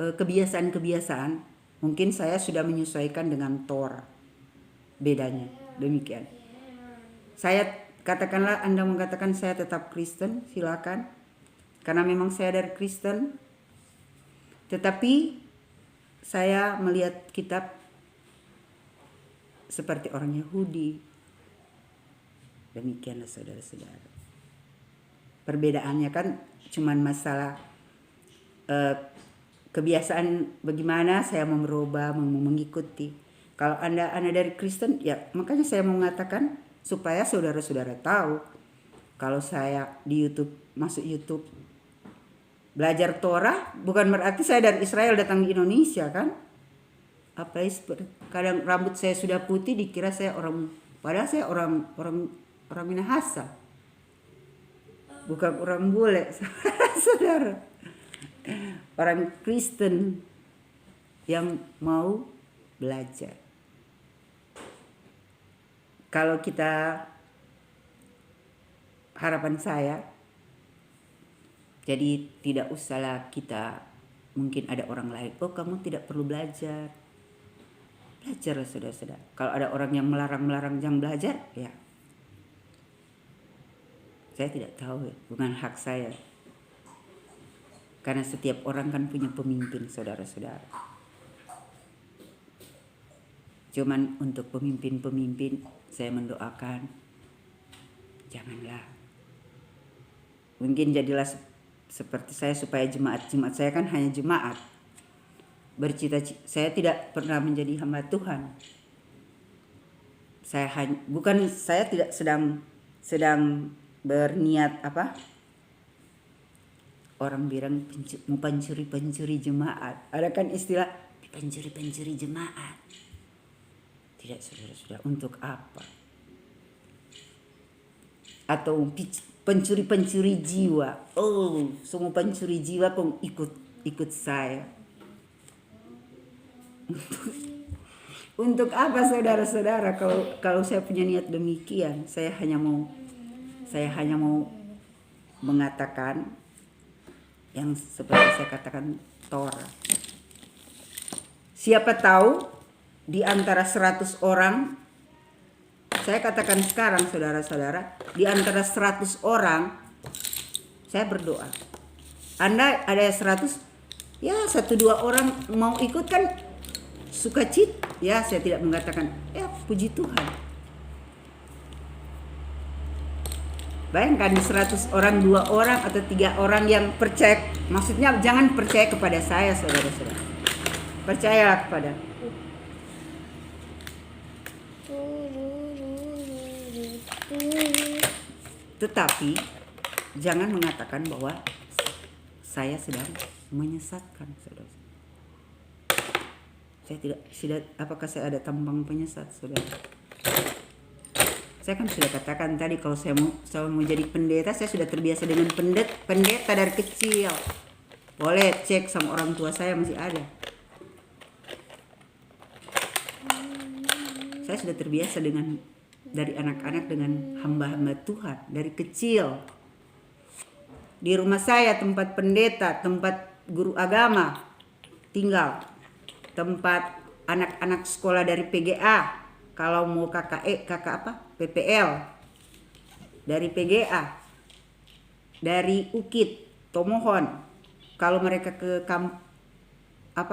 kebiasaan-kebiasaan Mungkin saya sudah menyesuaikan dengan Torah. Bedanya demikian. Saya katakanlah Anda mengatakan saya tetap Kristen, silakan. Karena memang saya dari Kristen. Tetapi saya melihat kitab seperti orang Yahudi. Demikianlah saudara-saudara. Perbedaannya kan cuman masalah kebiasaan bagaimana saya mau merubah, mau mengikuti. Kalau Anda dari Kristen, ya makanya saya mau mengatakan supaya saudara-saudara tahu. Kalau saya di YouTube, masuk YouTube belajar Torah, bukan berarti saya dari Israel datang di Indonesia kan. Kadang rambut saya sudah putih dikira saya orang, padahal saya orang Minahasa. Bukan orang bule, saudara. Orang Kristen yang mau belajar. Kalau kita, harapan saya, jadi tidak usahlah kita, mungkin ada orang lain, oh kamu tidak perlu belajar. Belajarlah saudara-saudara. Kalau ada orang yang melarang jangan belajar, ya saya tidak tahu, bukan hak saya. Karena setiap orang kan punya pemimpin, saudara-saudara. Cuman untuk pemimpin-pemimpin saya mendoakan, janganlah. Mungkin jadilah seperti saya supaya jemaat saya kan hanya jemaat. Saya tidak pernah menjadi hamba Tuhan. Saya tidak sedang berniat orang bilang mau pencuri jemaat. Ada kan istilah pencuri jemaat. Tidak, saudara-saudara, untuk apa? Atau pencuri jiwa. Oh, semua pencuri jiwa kok ikut saya. Untuk apa saudara-saudara? Kalau saya punya niat demikian, saya hanya mau mengatakan yang seperti saya katakan Torah. Siapa tahu di antara 100 orang, saya katakan sekarang saudara-saudara, di antara 100 orang saya berdoa. Anda ada 100, ya 1-2 orang mau ikut kan sukacita. Ya saya tidak mengatakan, ya puji Tuhan. Bayangkan di 100 orang 2 orang atau 3 orang yang percaya. Maksudnya jangan percaya kepada saya saudara-saudara. Percayalah kepada. Tetapi jangan mengatakan bahwa saya sedang menyesatkan saudara. Apakah saya ada tampang penyesat saudara? Saya kan sudah katakan tadi kalau saya mau jadi pendeta, saya sudah terbiasa dengan pendeta dari kecil. Boleh cek sama orang tua saya masih ada. Saya sudah terbiasa dari anak-anak dengan hamba-hamba Tuhan dari kecil. Di rumah saya tempat pendeta, tempat guru agama tinggal, tempat anak-anak sekolah dari PGA. Kalau mau PPL dari PGA, dari UKIT, Tomohon. Kalau mereka ke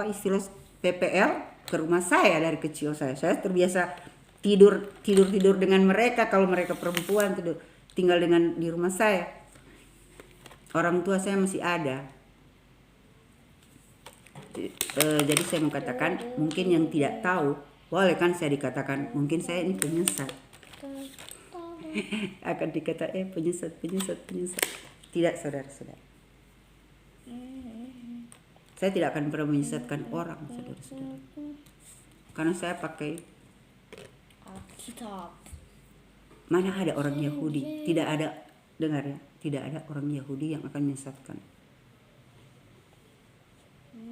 istilah PPL ke rumah saya dari kecil saya terbiasa tidur dengan mereka. Kalau mereka perempuan tinggal di rumah saya. Orang tua saya masih ada. Jadi saya mau katakan, mungkin yang tidak tahu, boleh kan saya dikatakan, mungkin saya ini penyesat. Akan dikata penyesat. Tidak saudara-saudara. Saya tidak akan pernah menyesatkan orang saudara-saudara. Karena saya pakai Alkitab. Mana ada orang Yahudi, tidak ada, dengar ya, tidak ada orang Yahudi yang akan menyesatkan.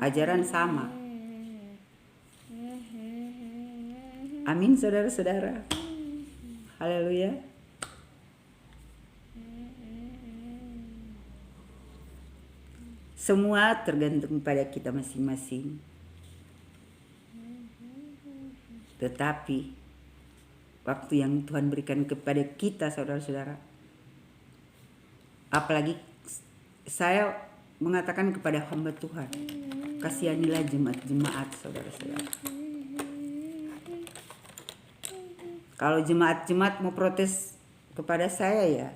Ajaran sama. Amin saudara-saudara. Haleluya. Semua tergantung pada kita masing-masing. Tetapi waktu yang Tuhan berikan kepada kita saudara-saudara, apalagi saya mengatakan kepada hamba Tuhan, kasihanilah jemaat-jemaat saudara-saudara. Kalau jemaat-jemaat mau protes kepada saya ya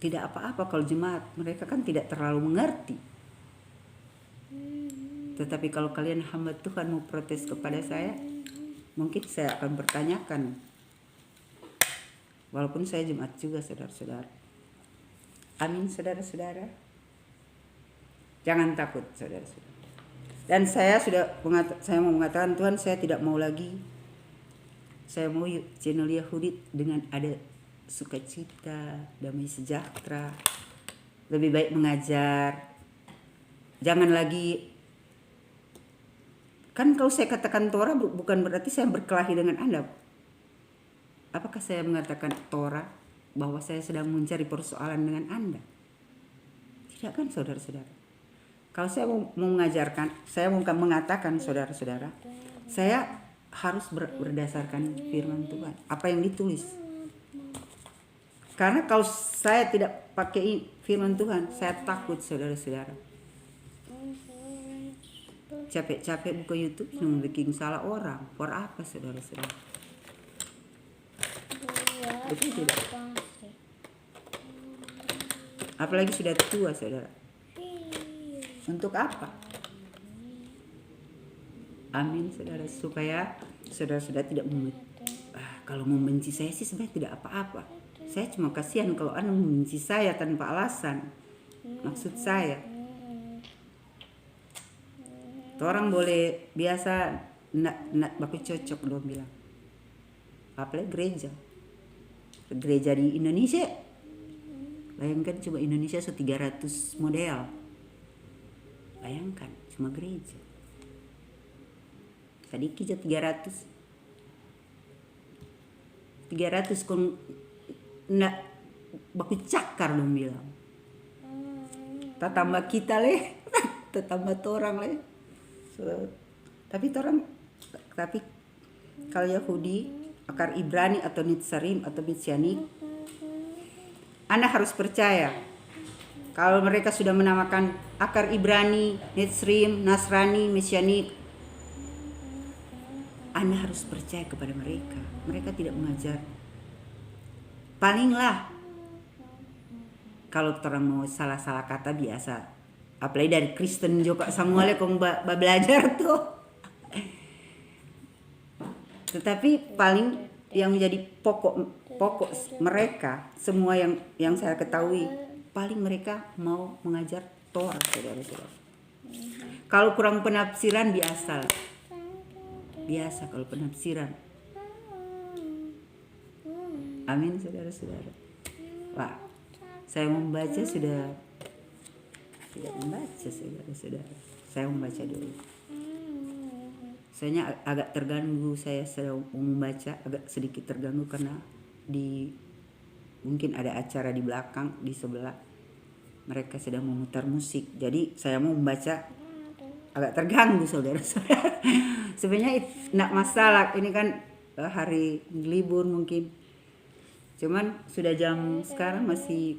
tidak apa-apa. Kalau jemaat, mereka kan tidak terlalu mengerti. Tetapi kalau kalian hamba Tuhan mau protes kepada saya, mungkin saya akan bertanyakan. Walaupun saya jemaat juga saudara-saudara. Amin saudara-saudara. Jangan takut saudara-saudara. Dan saya mau mengatakan, Tuhan, saya tidak mau lagi. Saya mau channel Yahudi dengan ada sukacita, damai sejahtera. Lebih baik mengajar. Jangan lagi. Kan kalau saya katakan Torah bukan berarti saya berkelahi dengan Anda. Apakah saya mengatakan Torah bahwa saya sedang mencari persoalan dengan Anda? Tidak kan saudara-saudara. Kalau saya mau mengajarkan, saya mau mengatakan saudara-saudara, saya harus berdasarkan firman Tuhan, apa yang ditulis. Karena kalau saya tidak pakai firman Tuhan, saya takut saudara-saudara. Capek-capek buka YouTube cuma bikin salah orang. For apa saudara-saudara? Betul tidak? Apalagi sudah tua saudara. Untuk apa? Amin saudara. Supaya saudara-saudara tidak kalau membenci saya sih sebenarnya tidak apa-apa. Saya cuma kasihan kalau Anda membenci saya tanpa alasan. Maksud saya, orang boleh biasa nak baku cocok dong bilang. Apalagi gereja di Indonesia. Bayangkan cuma Indonesia 300 model. Bayangkan cuma gereja. Sedikit aja 300 kon nak baku cakar dong bilang. Tambah kita leh, tambah orang leh. Tapi kalau Yahudi, akar Ibrani atau Nitsarim atau Mesianik, Anda harus percaya. Kalau mereka sudah menamakan akar Ibrani, Nitsarim, Nasrani, Mesianik, Anda harus percaya kepada mereka. Mereka tidak mengajar. Palinglah kalau orang mau salah-salah kata biasa. Apalagi dari Kristen juga Samuel kong belajar tuh. Tetapi paling yang menjadi pokok mereka, semua yang saya ketahui, paling mereka mau mengajar Torah saudara-saudara. Kalau kurang penafsiran biasa kalau penafsiran. Amin saudara-saudara. Wah, saya membaca sudah tidak membaca saudara-saudara. Saya membaca dulu. Soalnya agak terganggu, saya sedang membaca agak sedikit terganggu karena mungkin ada acara di belakang di sebelah. Mereka sedang memutar musik. Jadi saya mau membaca agak terganggu saudara-saudara. Sebenarnya tidak masalah. Ini kan hari libur mungkin. Cuman sudah jam sekarang masih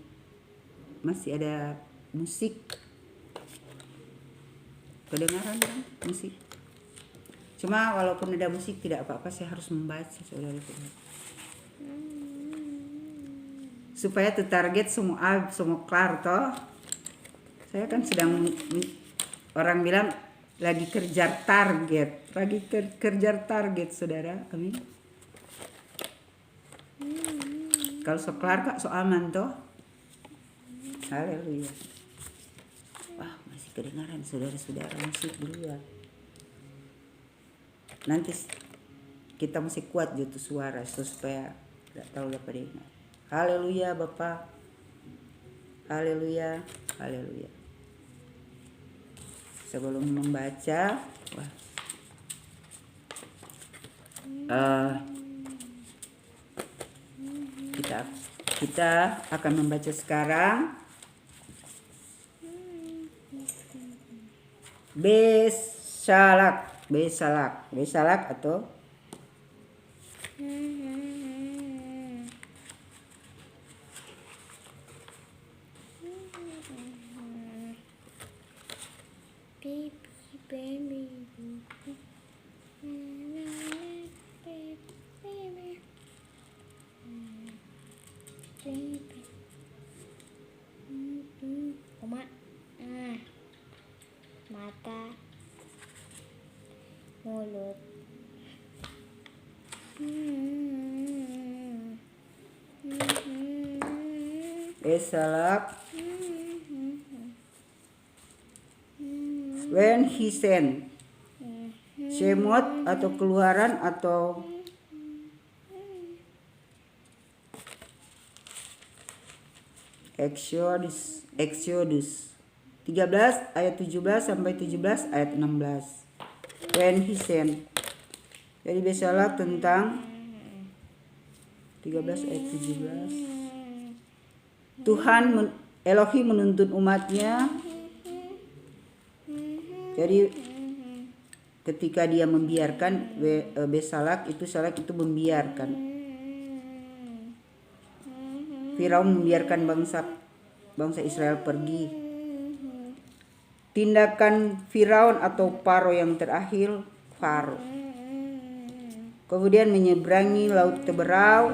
ada musik. Kedengaran kan musik. Cuma walaupun ada musik tidak apa-apa, saya harus membaca saudara-saudara. Supaya tertarget semua kelar toh. Saya kan sedang orang bilang lagi kejar target, saudara. Amin. Kalau kelar kak aman toh. Haleluya. Wah, masih kedengaran saudara-saudara musik dulu ya. Nanti kita mesti kuat gitu suara supaya tidak tahu dapat dengar. Haleluya Bapak. Haleluya. Sebelum membaca, kita akan membaca sekarang. Besalak atau Oma. Mata, mulut. besalak. When he sent, semut atau keluaran atau Exodus 13 ayat 17 sampai 17 ayat 16. When he sent. Jadi besalak tentang 13 ayat 17. Tuhan Elohim menuntun umatnya. Jadi ketika dia membiarkan besalak itu, salak itu membiarkan. Firaun membiarkan bangsa Israel pergi. Tindakan Firaun atau Faro yang terakhir, Faro. Kemudian menyeberangi Laut Teberau.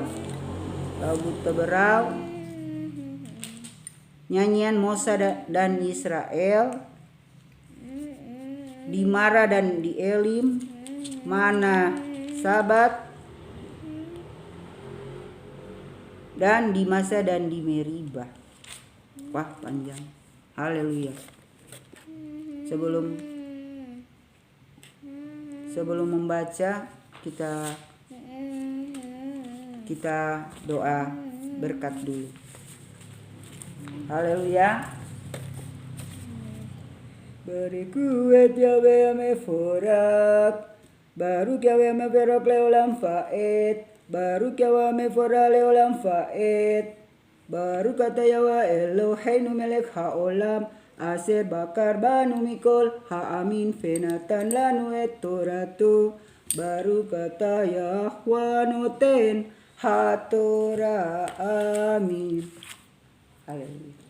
Nyanyian Musa dan Israel. Di Mara dan di Elim, mana Sabat, dan di Masa dan di Meribah. Wah, panjang. Haleluya. Sebelum membaca kita doa berkat dulu. Haleluya. Beri kuat Yahweh meforak, baru Yahweh meforak leolam faed, baru Yahweh meforak leolam faed, baru kata Yahweh Eloheinu melek haolam, aser bakar banu mikol haamin fenatan lanu et toratu, baru kata Yahweh noten hatora amin. Haleluya.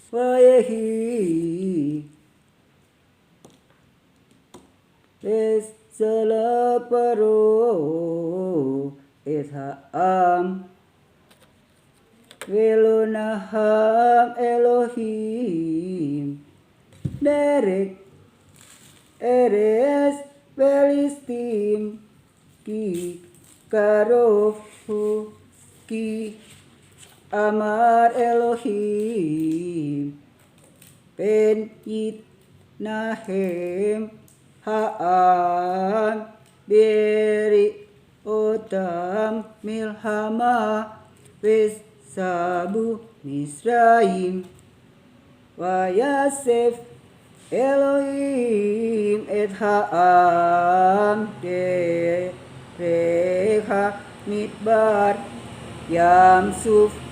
Wayehi besalak paro etham velonaham Elohim derek eres belistim ki karofu ki amar Elohim pen it nahem haan beri otam milhama ves sabu Misraim wa Yasef Elohim et haam dereha midbar Yam suf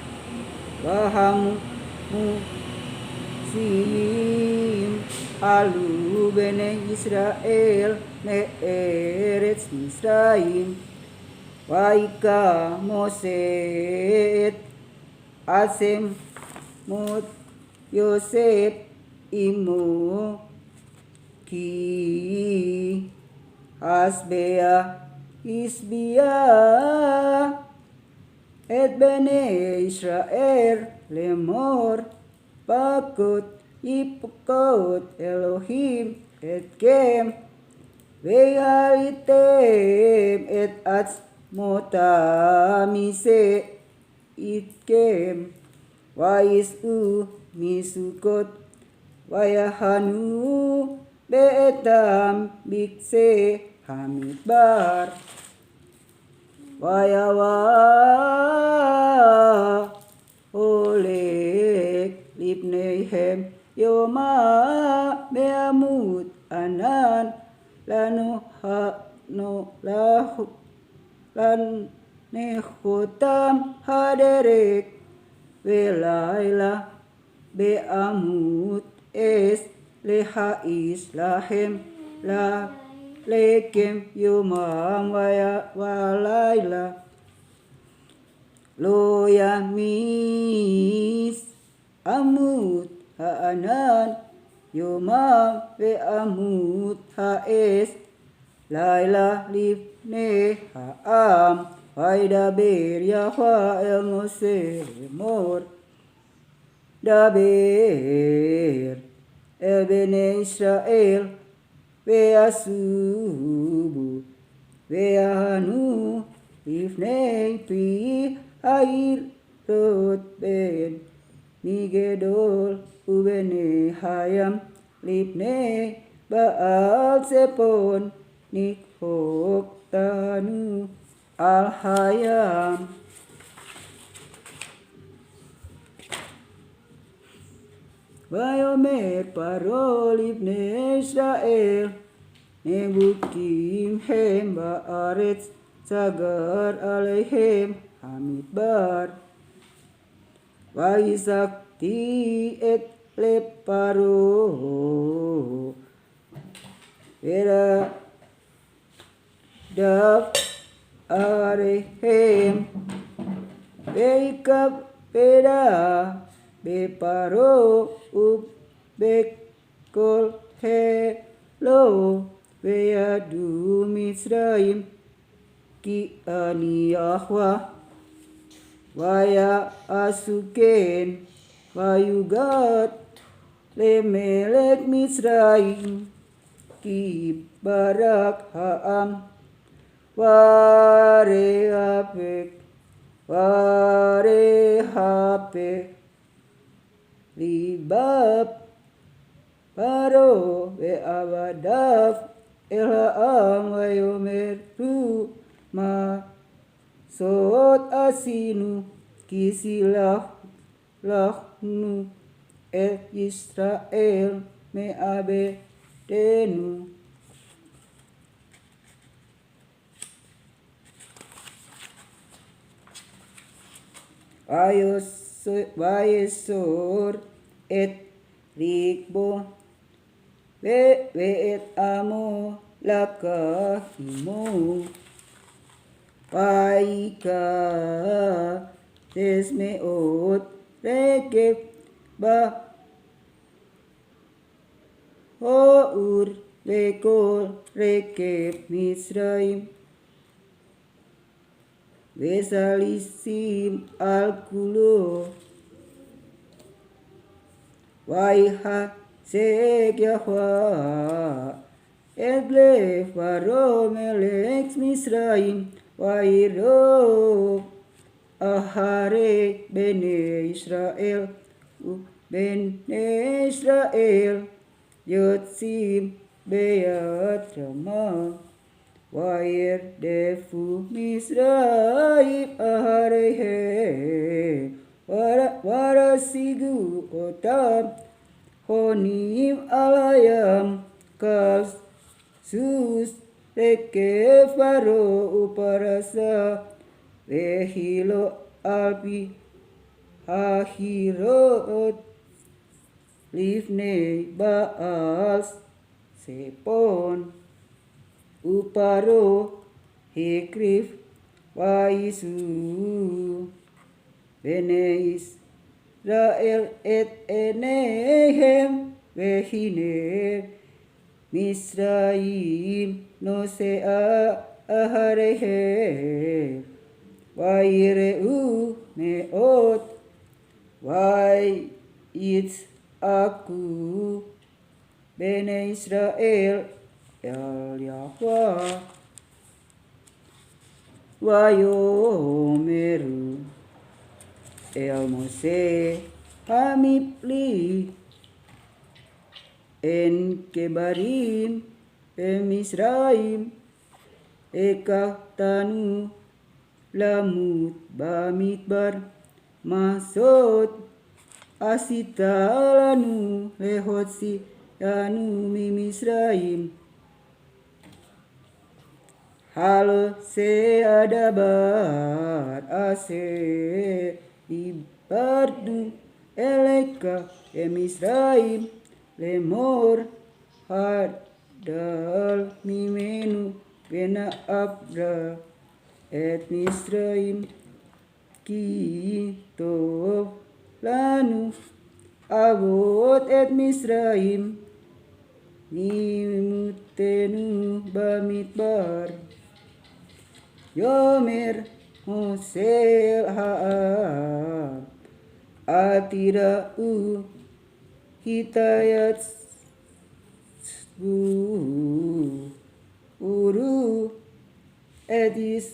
wahamu sim alu bene Israel me eretz Misraim waika Moset asem mut Yosef imu ki asbea isbia et bene Israel lemor pakut ipukot Elohim et kem ve'alitem et atzmotamise it kem vaisu misukot vayahanu be'etam bikse hamidbar Wayawa olek lipnehem yoma beamut anan lanu no lahu lan nehutam haderek Welaila be'amut es lehais lahem la lekem yumam walaila lo yamis amut haanan yumam be'amut haes laila lifne haam Haida ber Yahwa el Mose mor daber el bene Israel veasubu veanu ifnei pi air rot ben migedol ubene hayam lipne baal sepon nikhok tanu al-hayam Vayomer paro libne Israel nebukim hem ba'aretz sagar alehem hamidbar Vaisakti et leparo Vera dav arehem beikab peda beparo bekol helo veyadu Misraim ki ani Yahwa waya asuken wayugat lemelek Misraim ki barak haam ware hape libab paro ve abadaf elhaam wayomer tu ma sot asinu kisilah lahnu et Israel me abedenu Vayesor et rikbo ve et amo lakahimo paika desmeot rekeb ba hour lekol rekeb Misraim Vesalisim al-kulo Waiha seg Yahwa Edle faro melek Misraim Wairo ahare bene Israel Bene Israel Yotsim beyat ramah Wair defu Misraim aharehe warasigu otam honim alayam kals sus reke faro uparasa vehilo alpi ahirot lifne baals sepon uparo hekrif waisu bene Israel et enehem vehine Misraim no sea aharehe waireu meot wai it's aku bene Israel El Yahwa Wayomeru El Mose Hamipli En Kebarim Misraim Eka tanu lamut bamidbar masot asitalanu lehotsi anu Misraim Halo se adabar ase ibardu eleka emisraim lemor hadal mimenu bena abra et misraim kito lanu avot et misraim nimutenu bamidbar yomer Hosel haab atira hitayat uru edis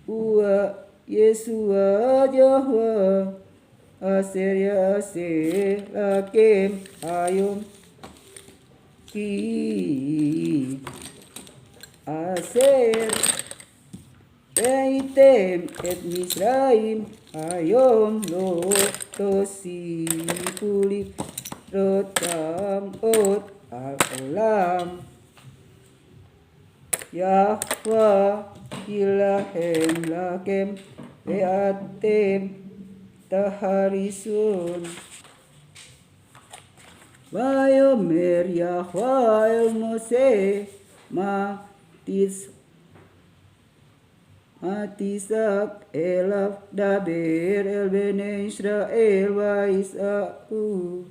ua Yesua Yahwa aser yase lakem ayom ki aser Eitem et Misraim ayom lo tosi puli rotam ot al olam Yahwa ilahem lakem beatem taharisun Vayomer Yahwa el Mose Matisak elaf daber el bene Israel wa Isau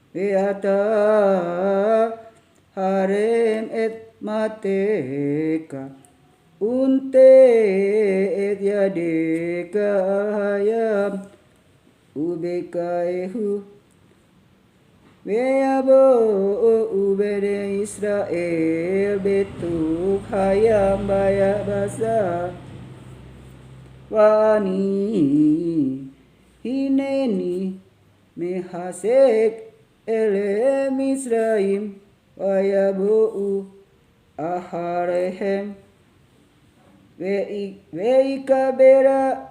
beata harem et mateka unte et yadeka hayam ubekaehu Veabo ubene Israel betuk hayam baya basa Wani hineni mehasek ele Misraim wayabu aharehem veikabera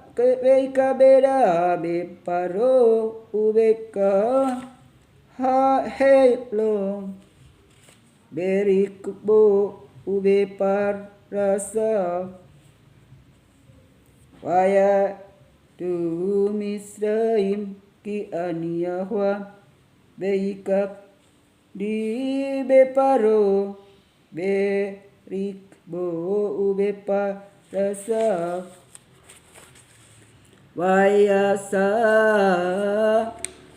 beparo ubeka ha hello berikbo ubepar rasa Waya tu Misraim ki aniyahwa beikap di beparo berikbo ubepa rasa Wayasa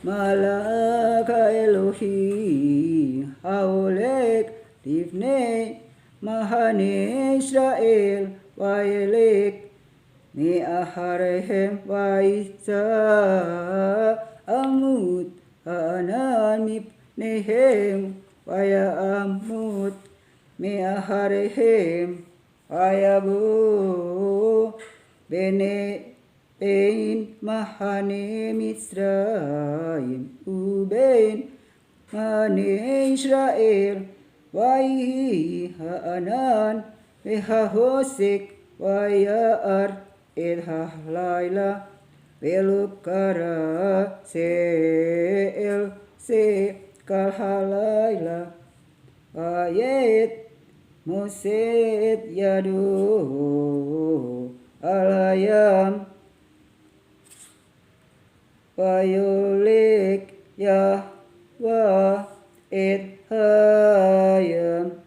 malaka Elohi haolek tifne mahane Israel wayelek Ni aharehem waisa amut anan mipnehem waya amut mi aharehem wayabu bene ein mahane Misraim ubein mahane Israel waihi haanan vehahosek wayar Ilhah laila velukara se kalhalaila ayet muset yadu alayam wayolek Yahwa et hayam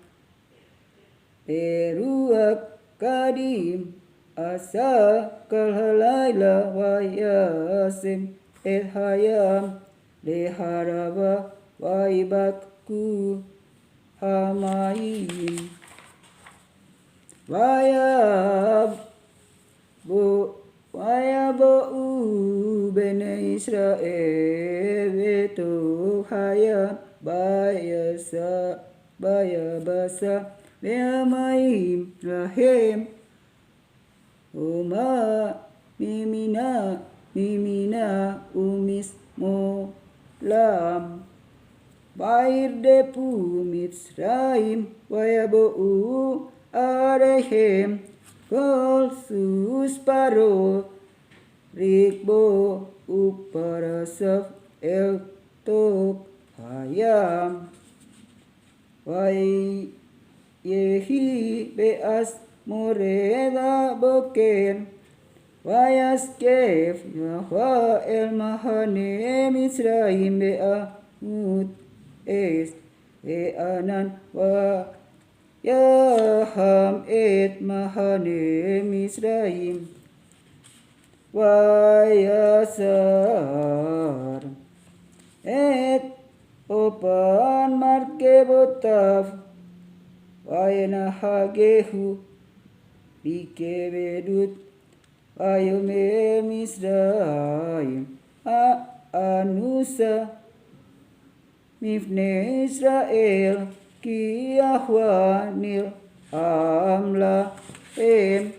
peruak kadim asa kalhalayla wayasim et hayam leharaba waibakku hamayim wayabu bene Israel betu hayam bayabasa ve'amayim rahim Uma mimina umis molam Bair depu Mitzrayim wayabu arehem kol susparo rikbo uparasaf el tok hayam Wai yehi beas moreda boken Wayaskef Yahwa el mahane Misraim be'amut es be'anan wa Yaham et mahane Misraim Wayasar et opan markebotav Wayenahagehu bikebedut Ayome Misraim anusa mifne Israel ki Yahwanil amla be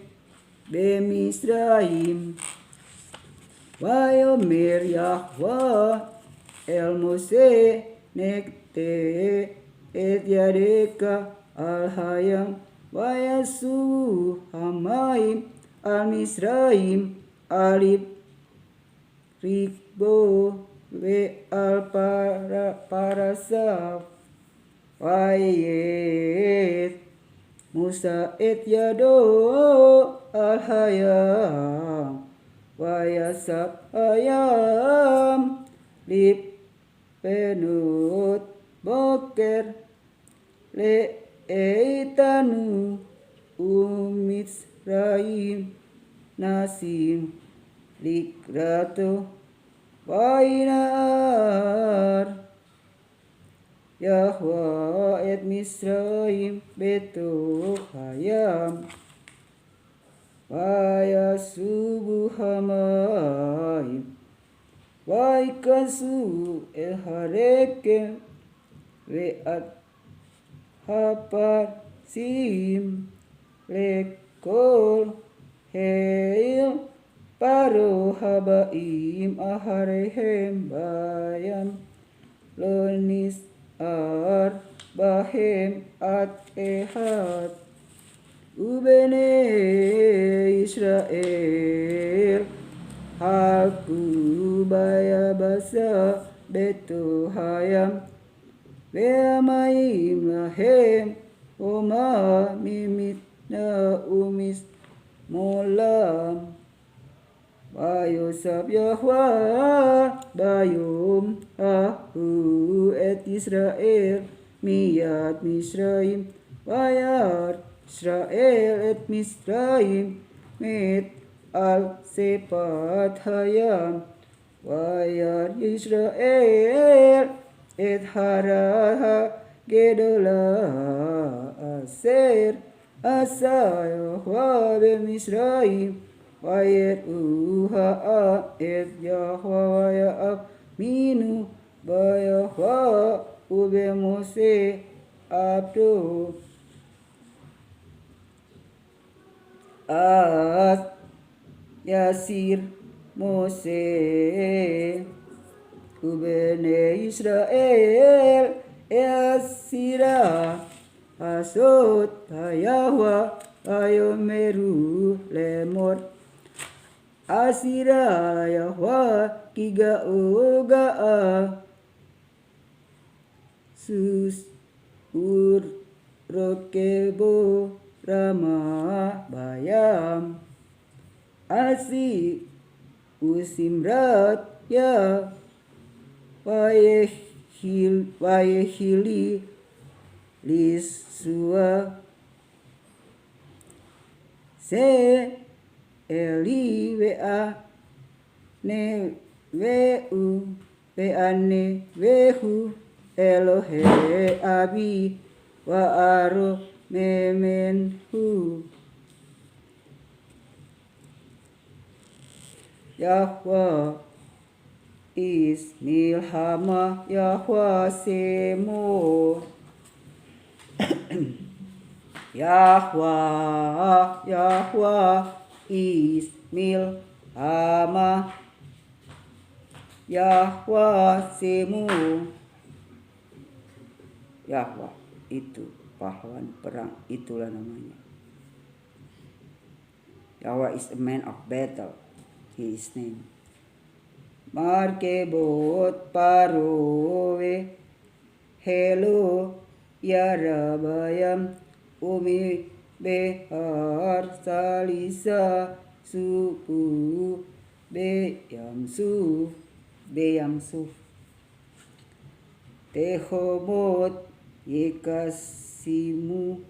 Misraim Wayomer Yahwa el Mose nekte et yadeka al hayam wayasu hamaim al Misraim alib rikbo we al parasaf wayet Musa et yado al hayam wayasab ayam lip penut boker le eitanu Misraim nasim likrato wainar Yahwa et Misraim beto hayam wayasubu hamaim waikasu el harekem weat hapar sim lekol heil paro habaim aharehem bayam lonis ar bahem at ehat ubene Israel haku baya basa beto hayam ve'amayim lahem oma mimitna umis molam Wayosab Yahwa bayum ahu et Israel miyat Misraim wayar Israel et Misraim mit al sepat hayam wayar Israel et haraha gedola aser asa Yahwa be Misraim wayet uha et Yahwa wayab minu bayahwa ube Mose abdu as yasir Mose ubene Israel yasira asot Yahwa ayomeru lemor asira Yahwa kiga uga sus ur rokebo rama bayam asi usimrat ya wayehili lisua se eli wea ne weu weane wehu Elohe abi wa aro memenhu Yahwa is milhama Yahwa semo Yahwa is milhama Yahwa semu Yahwa itu pahlawan perang, itulah namanya. Yahwa is a man of battle, his name. Markebot parowe helo yarabayam umi behar salisa supu beyam suf tehomot yekasimu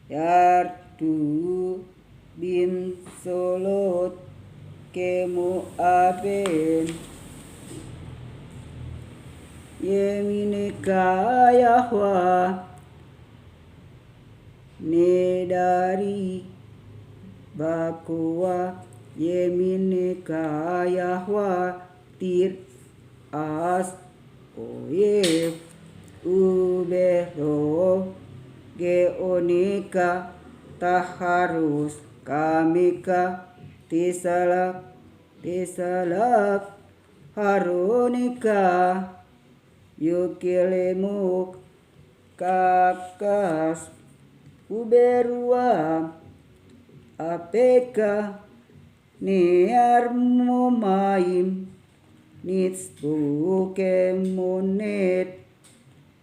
yardu bin solot kemu aben yeminika Yahwa nedari bakwa yeminika Yahwa tir as oyef ubero geonika taharus kamika tisalak harunika yukilemuk kakas uberua apeka nearmomaim nitsbu kemonet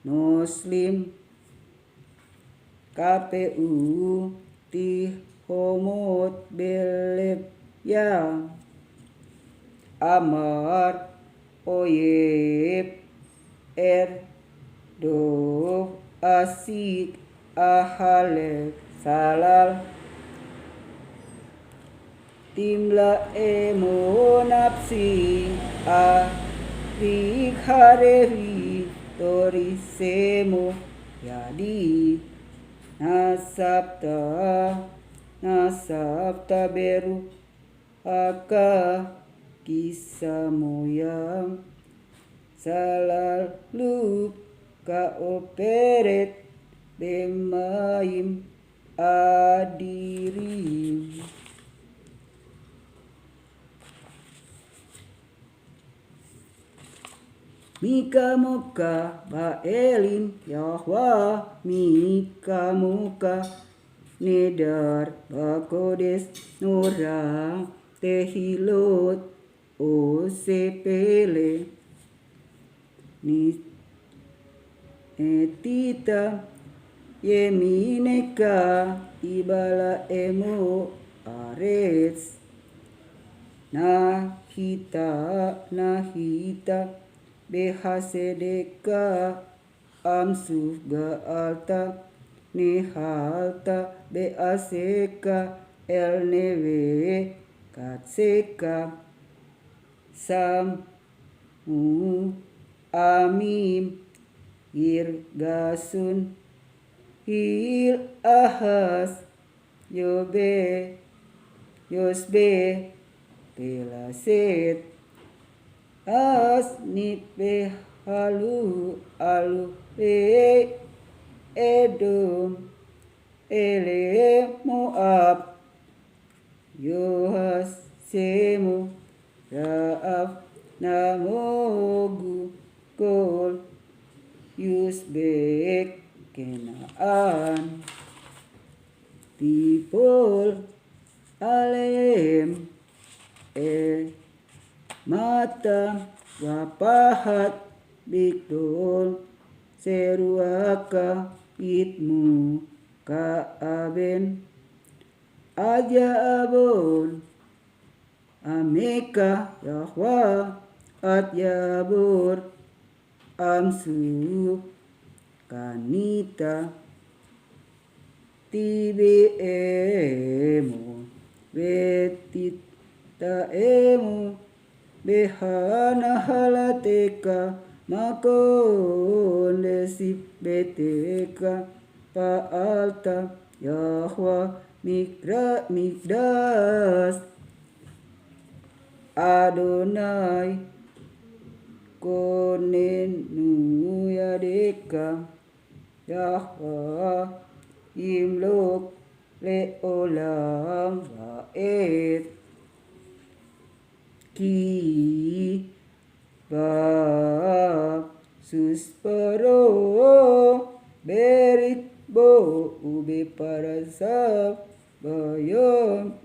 muslim KPU tihomot belep ya amar oyep do asik ahale salal timla emo nafsi harehi torisemo yadi nasabta beru aka kisamoyam salalu ka operet bemaim adirim. Mika muka baelim Yahwa mika muka nedar bakodes nurang tehilot osepele ni etita yemineka ibala emo arets nahita behasedeka amsuf gaalta nihalta beaseka elnewe katseka samu amim irgasun hil ahas yosbe pelaset asnipe halu alu edom ele moab yohas semu raaf namogu kol yusbek kenaan people alem mata wapahat bikdol seruaka itmu kaaben aja abon ameka Yahwa atyabur amsu kanita tibe emu betita emu behana halateka makon lesip beteka paalta Yahwa mikdas Adonai konenu yadeka Yahwa imlok leolam waet ki ba suspero berit bo ube parasa bayom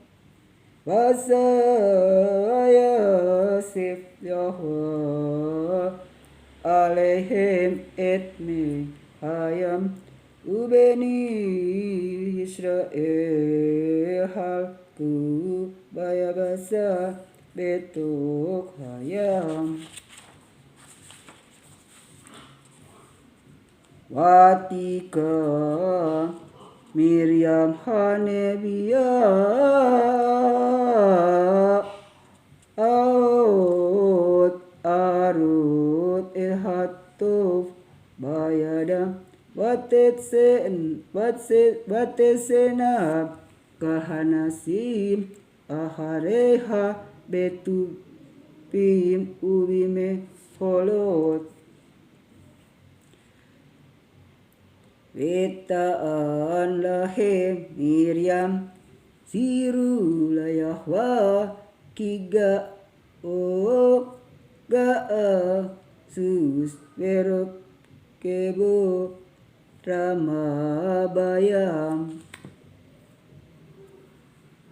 wasaya sef Yahwa alehem etme hayam ubeni Israel hal ku baya basa betuk hayam watika Miriam Hanebia Aut Arut Ilhatuf Bayada Batesena Kahanasim Ahareha Betupim Ubime Holot Vetaan lahe Miriam Siru layahwa Kiga o Ga'a Sus Verok Kebo Rama Bayam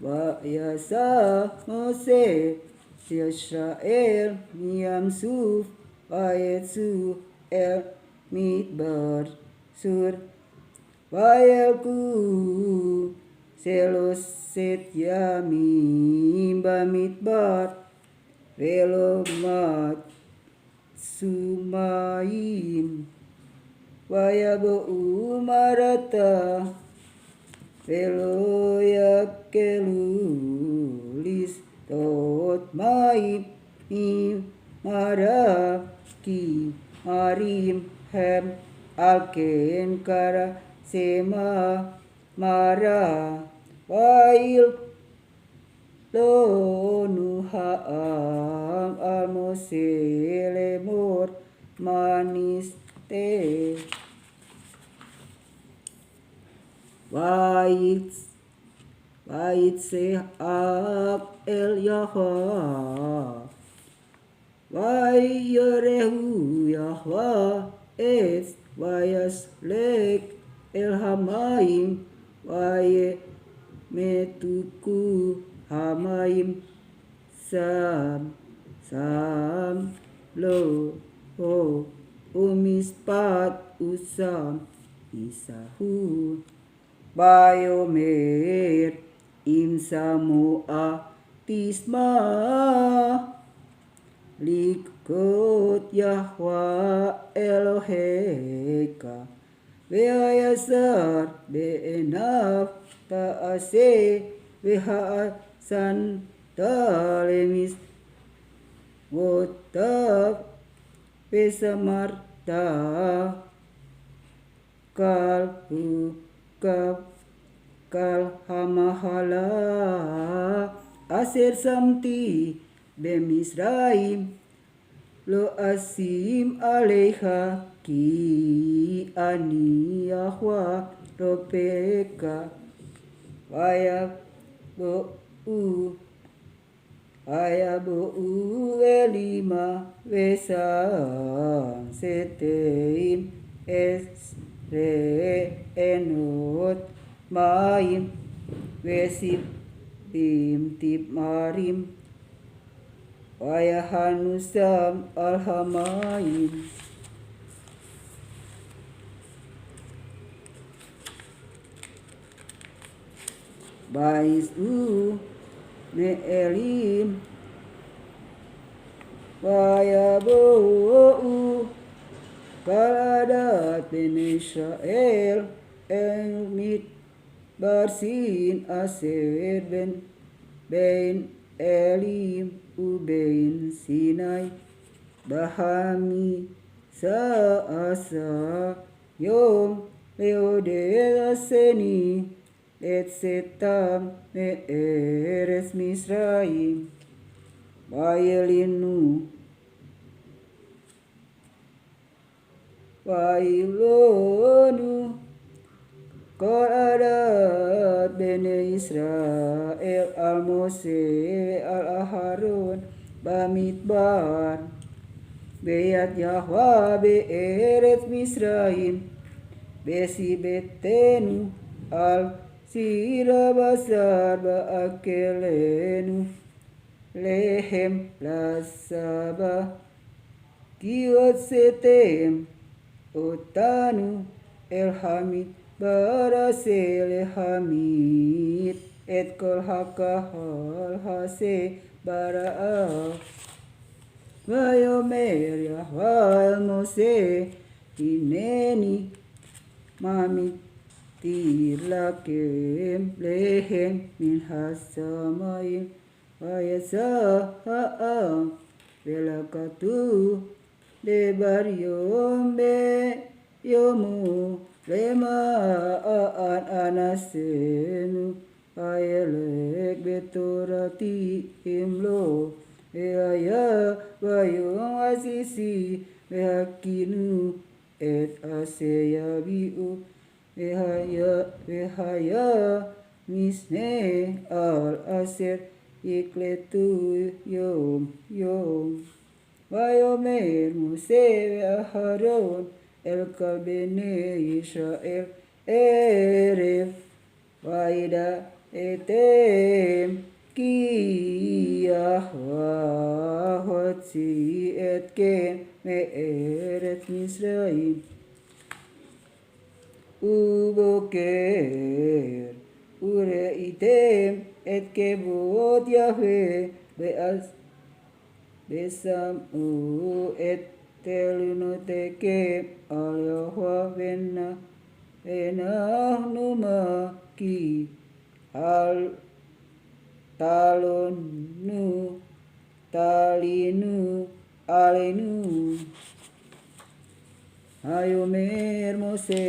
Wa Yasa Mose Yisrael Miyam Suf Ayetsu El Midbar Sur Wayalku Seloset Yamim Bamidbar Velomat Sumayim Wayabu Umarata Veloyakelulis Tot Maim Mara Ki Marim Hem Alken Kara Sema Mara Wail Lo Nuhaam Almose Lemur Manis Te Wait Se'ab El Yahweh Wayarehu Yahweh Es Wayas Lek El Hamaim Waye Metuku Hamaim Sam Lo Ho Umispat Usam Isahu Bayomer Imsamua Tisma Likot Yahwa Eloheka Ve'ayasar Be'enaf Ta'ase Ve'ha'asan Talemis Wotaf Ve'samarta Kal hamahala Aser samti Bemisraim Lo asim aleha Ki ani Yahwa Ropeka Waya bo'u Elima Vesam Seteim Esre Enot Maim Vesip Bim Tip Marim Wayahanusam Alhamaim Baisu Ne'elim Wayabu'u Kaladat Ben Israel Elmit Barsin Aser Ben Elim Ubein Sinai Bahami Sa'asa Yom Leodel Seni Et Setam Eres Misraim Wailinu Wailonu Qaradat Bene Israel Al-Mose Al-Aharun Bamidbar Beat Yahwa Be'eret Misraim Besi Betenu Al-Sira Basar Ba'akelenu Lehem Lasaba Kiot Setem Otanu Elhamid Barasel Hamid et kol hakahal hase bara'a vayomer Yahweh Mose hineni mamitir lakem lehem min hasamayim vayasa'a velakatu debar yombe yomu lema aan anasenu ayelek betorati imlo Eaya vayong asisi vehakinu et aseya biu vehaya misne al aser ikletu yom vayomer Mose ve'aharon el kalbene Yisrael erev vaida etem ki Yahweh hotzi etkem me'eret Misraim uboker ureitem et kebot Yahweh besamu et telunotekem al Yahweh venah ki al talinu alenu Hayomer Mose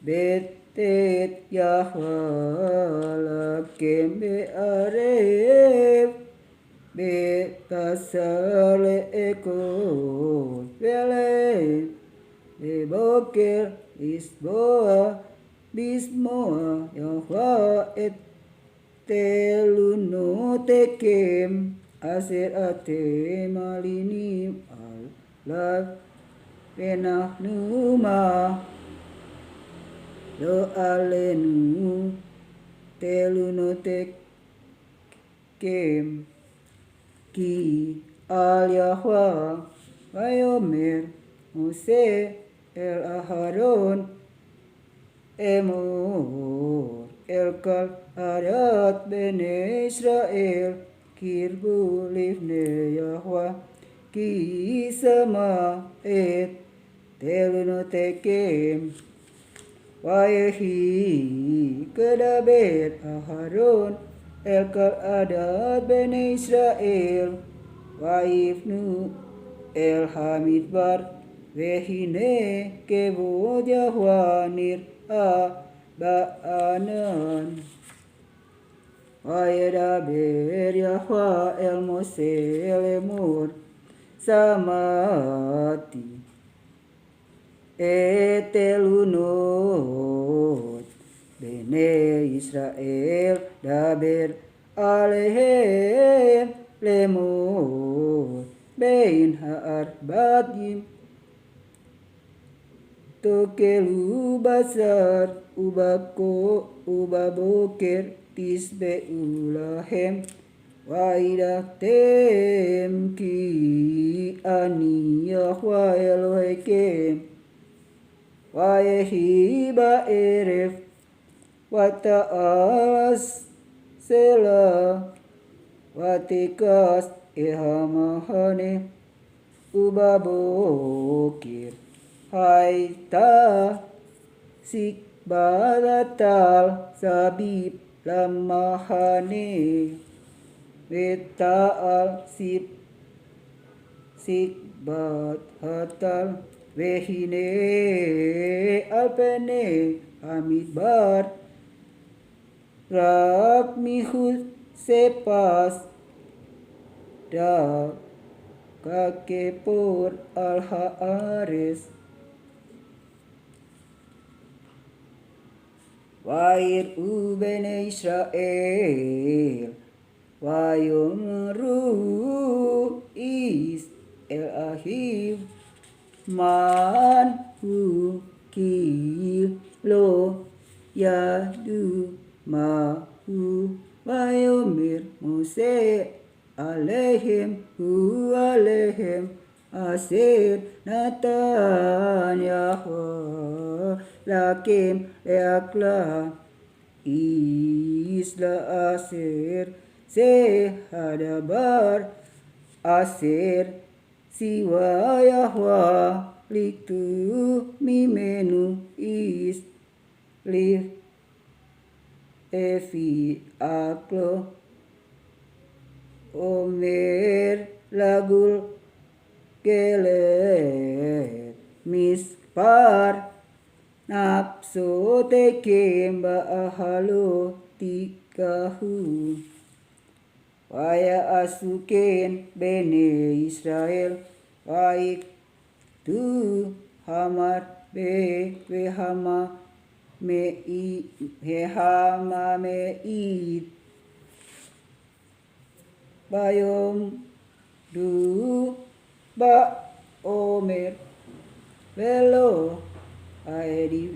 betet Yahweh lakem be'arev betasale ekor vele beboker bismoa Yahweh et telunotekem aser atem alinim al venah lo alenu telunotekem ki al Yahweh vayomer Mose el Aharon emor el kal arat bene Israel kirbu livne Yahweh ki sama et telunotekem wayehi kedaber Aharon el kal adat bene Israel waifnu el hamidbar vehine kebod Yahweh nir'a ba'anan wayedaber Yahweh el Mose lemur samati etelunot bene Israel daber alehem lemur bein ha'arbatim tokelu basar ubaboker tisbe ulahem waidatem ki ani Yahweh Elohekem wayehi ba'eref wata'alas selah watikas ehamahane ubabokir haita sikbadatal sabib lamahane veta'al sikbat hatal vehine alpene amidbar rak mihus sepas da kakepur al haares wair ubene Israel wayomru is el ahiv man hu ki lo yadu ma hu wayomir Mose alehem asir natan Yahweh lakim leakla isla aser se hadabar aser siwa yahwa litu mimenu is liv evi aklo omer lagul kelet mispar napso tekem ba'ahalo tikahu waya asuken bene Israel waik tu hamar wehama meit bayom du ba omer velo aedif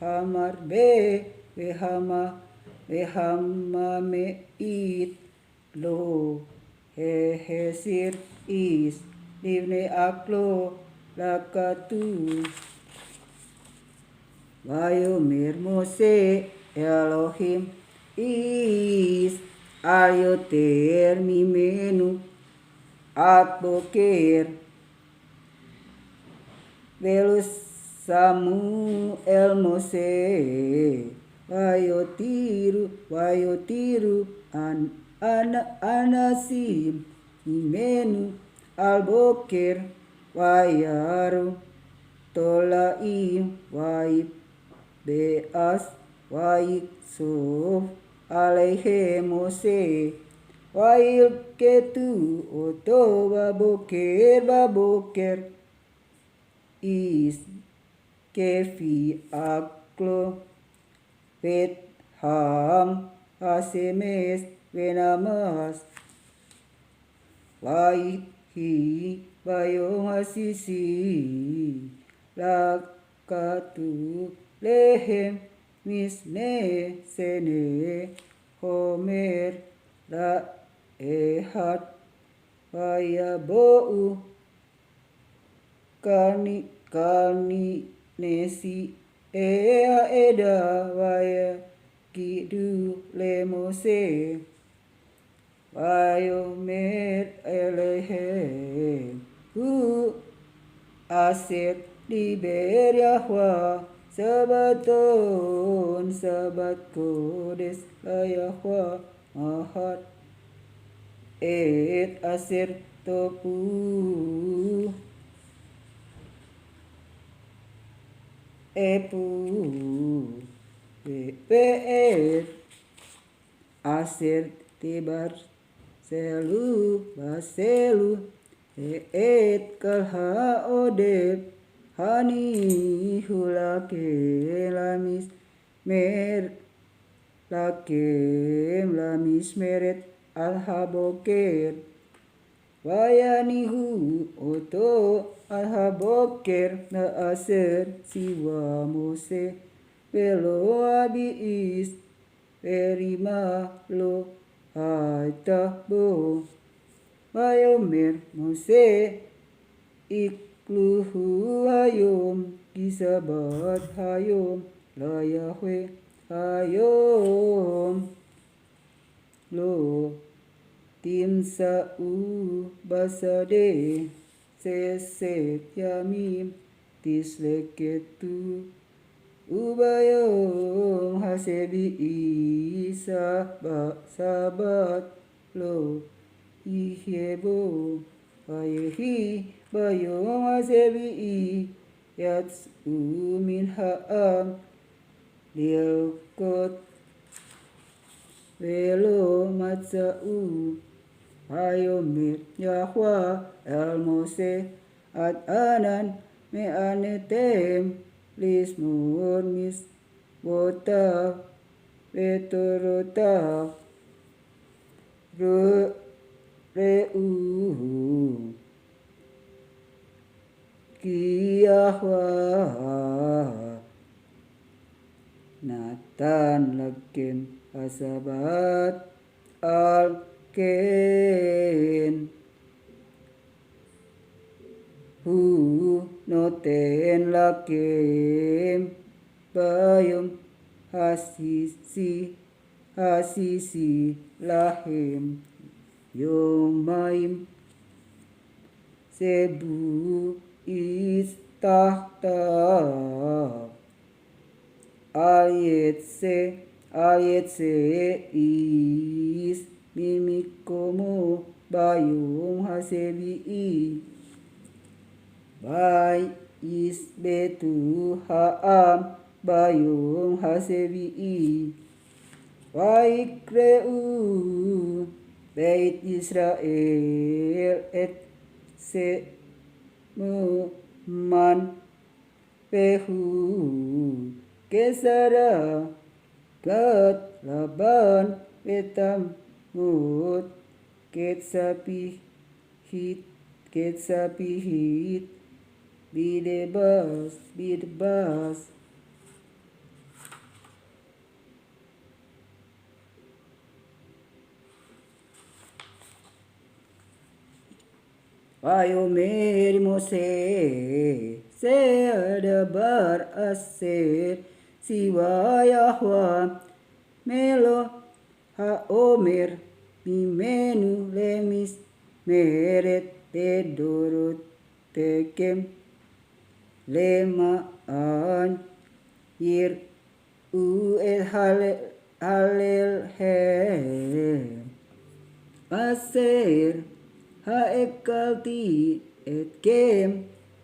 hamar wehama meit lo hehesir is livne aklo lakatu Vayomer Mose Elohim is ayoter mimenu atboker velus Samuel Mose wayotiru anasim mimenu alboker wayaru tolaim waib beas waik sof alaihe Mose wail ketu oto baboker is kefi aklo bet ham asemes venamas waik hi bayong asisi lakatu lehem misne sene homer la ehat wayabou kani nesi ea eda waya kidu le Mose wayomer elehem hu aset diber Yahwa sabaton sabat kodes la Yahwa mahat et aser topu epu et aser tibar selu baselu et kalha odep hani hulake lamis lamis meret alhaboker wayanihu oto alhaboker na aser siwa Mose velo abiis verima lo haitahbo wayomer Mose ikluhu hayom kisabat hayom la Yahweh hayom lo timsa'u basade sesek yamim tisleketu ubayom hasebi isa sabat lo ihebo wayehi bayom hasebi yatsu min ha'am lielkot velo matsa'u hayomer Yahwa el Mose at anan me'anetem lismur misbotav vetorotav reu ki Yahwa Natan lakem asabat al ken hu noten lakem bayum hasisi lahem yomaim sebu istahta ayet se is mimikomo bayum hasebi bay is betu haam bayum hasebi Vaikreu Beit Israel et se man pehu kesara gat laban betam mut ketsapihit bidebas Vayomer Mose seadabar aser siwa Yahwa melo haomer mimenu lemis meret pedorot tekem lemaan yir halel aser haekalti et kem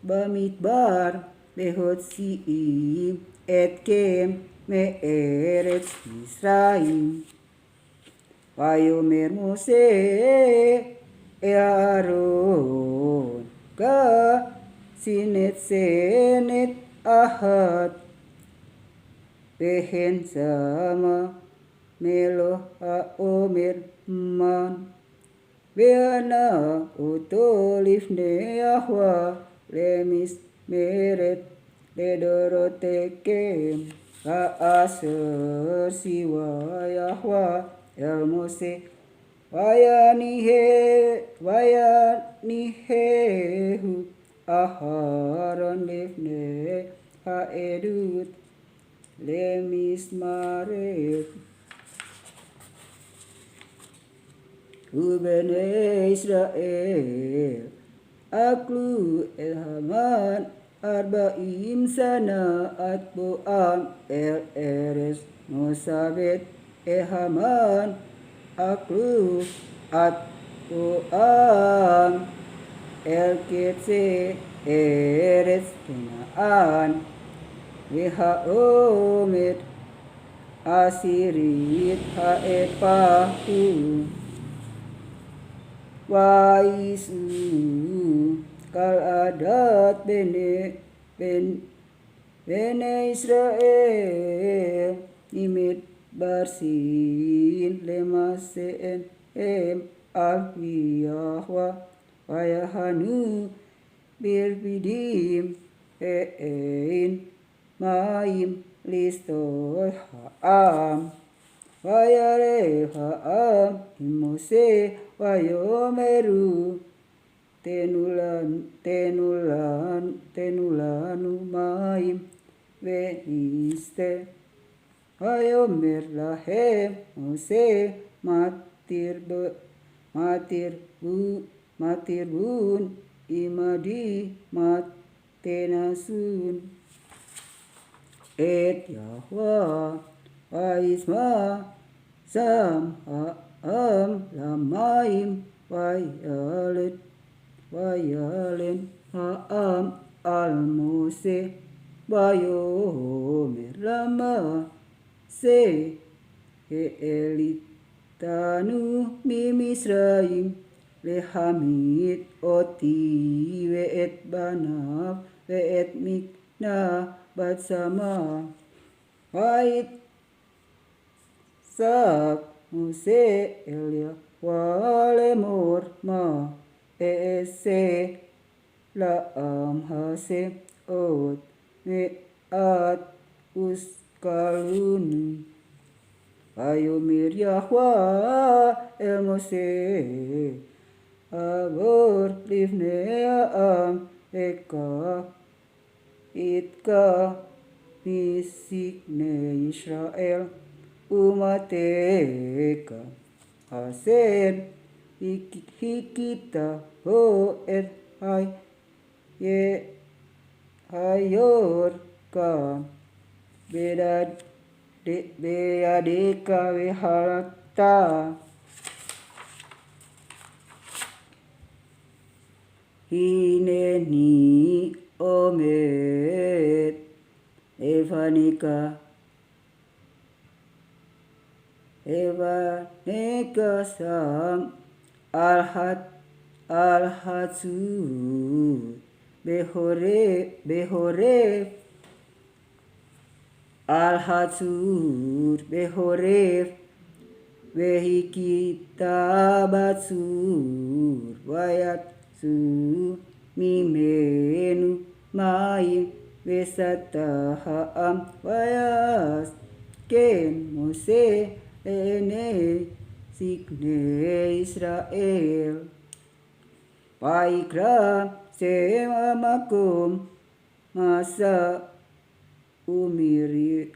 bamidbar behot siim et kem me eretz Misraim Vayomer Mose Aaron ka sinet senet ahad behen sama melo haomer man Beana utolifne Yahwa lemis meret ledorotekem kaaser siwa Yahwa el Mose wayanihehu aharon lifne haedut lemis maret Ubene Israel aklu elhaman arba'im sana atbu'am el eres musabet ehaman aklu atbu'am el kitse eres kenaan wihaomet asirit haepahu Waisu kal adat bene Israel imit barsin lemasen al Yahwa wayahanu birbidim maim listoy haam Vayare haam Mose vayomeru tenulanu maim veniste vayomer lahem Mose matir bun imadi matenasun et Yahwa Vaisma sam haam lamaim vayalen haam al Mose vayomer lama se elitanu mimisraim lehamit oti ve'et banav ve'et mikna batsama Wait sak Mose Elia walemor ma ese laam hase ot meat uskalun Vayomer Yahwa el Mose abor livne am eka itka Nisikne Israel umateka hasen hikita ho hai ye hayor ka beadeka wehalata hineni omet evanika sam alhatsu behore alhatsur behoref wehi kitabatsur wayat su mimenu maim vesataham wayas ken mose ene sikne Israel paikra semamakum masa umeriba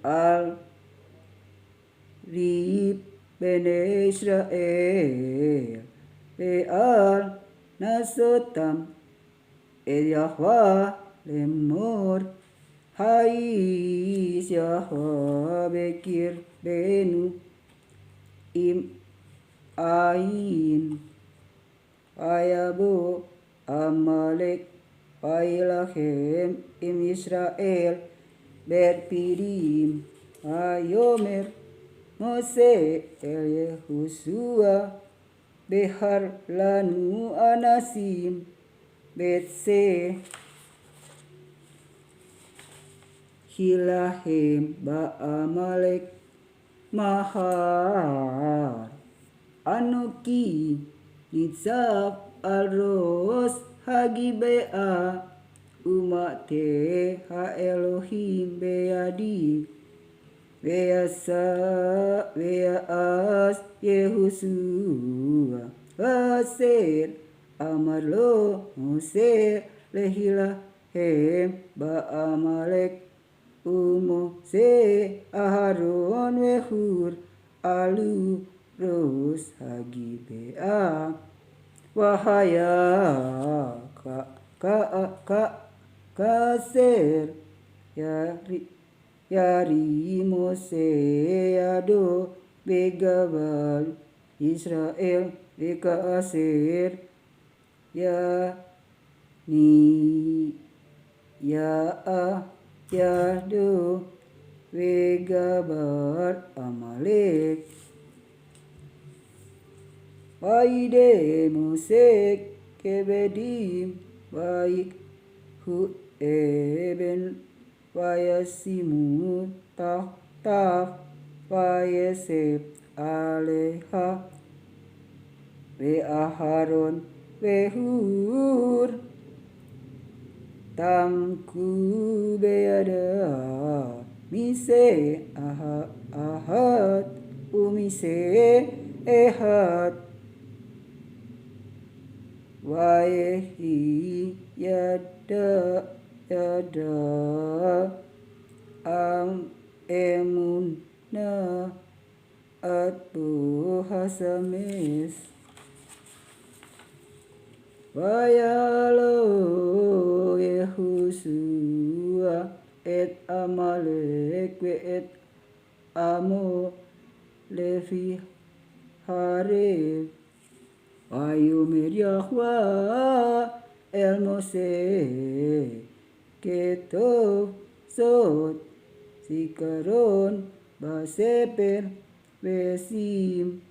al rib bene Israel al nasotam Yahweh lemor hais Yahweh bekir benu im ain ayabo Amalek Pailahem im Israel berpirim ayomer Mose el Yehusua behar lanu anasim betse hilahem ba Amalek mahar anuki nitzab alros hagibea umate ha Elohim beadi veas Yehusua vaser amarlo Mose lehilahem ba Amalek Mose Aharon wehur alu ros hagibea wahaya kaser yari Mose ado begabal Israel bekaser ya ni yado wegabar Amalek Waide Mose kebedim baik hu eben wayasimu taf wayesep aleha we Aharon wehur tamku beada mise ahad umise ehad waehi yada emunna atu hasames wayalo Yehusua et Amalek we et amo levi hareb Ayumer Yahweh el Mose ketov sot sikaron baseper besim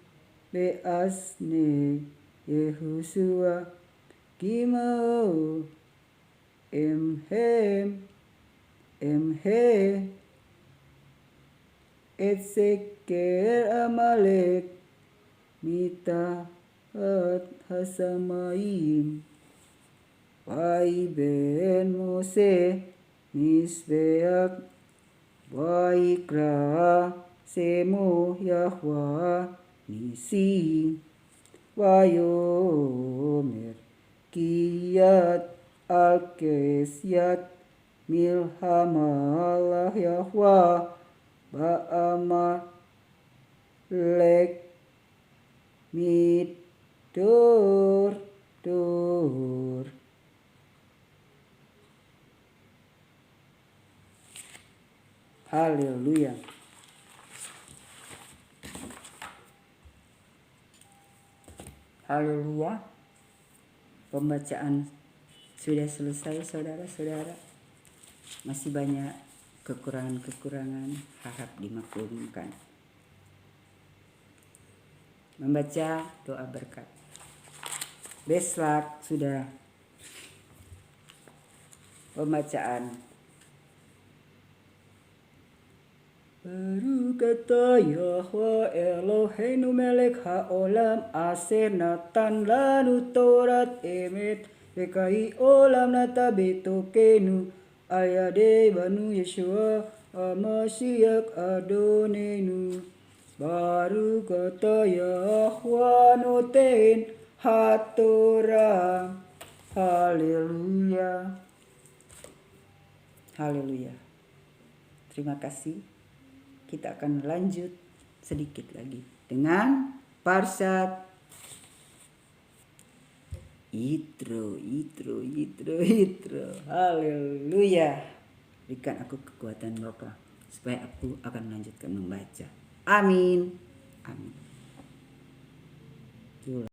beasne Yehusua kimau emhe et seker Amalek mita hasamaim Vai ben Mose misbeak Vaikra semo Yahweh nisi Vayomer kiyat al-Kesiyat milhamalah Yahwa ba'ama lek midur dur. Haleluya. Haleluya. Pembacaan sudah selesai saudara-saudara. Masih banyak kekurangan-kekurangan, harap dimaklumkan. Membaca doa berkat. Beslak sudah pembacaan. Baru kata Yahwa Eloheinu melek haolam aser natan lanu Torat emet bekai olam nata betokenu ayade banu Yeshua Amasiak Adonenu. Baru kata Yahwa noten hatora. Haleluya. Haleluya. Terima kasih. Kita akan lanjut sedikit lagi dengan Parshat Yitro. Haleluya. Berikan aku kekuatan Bapa supaya aku akan melanjutkan membaca. Amin. Amin.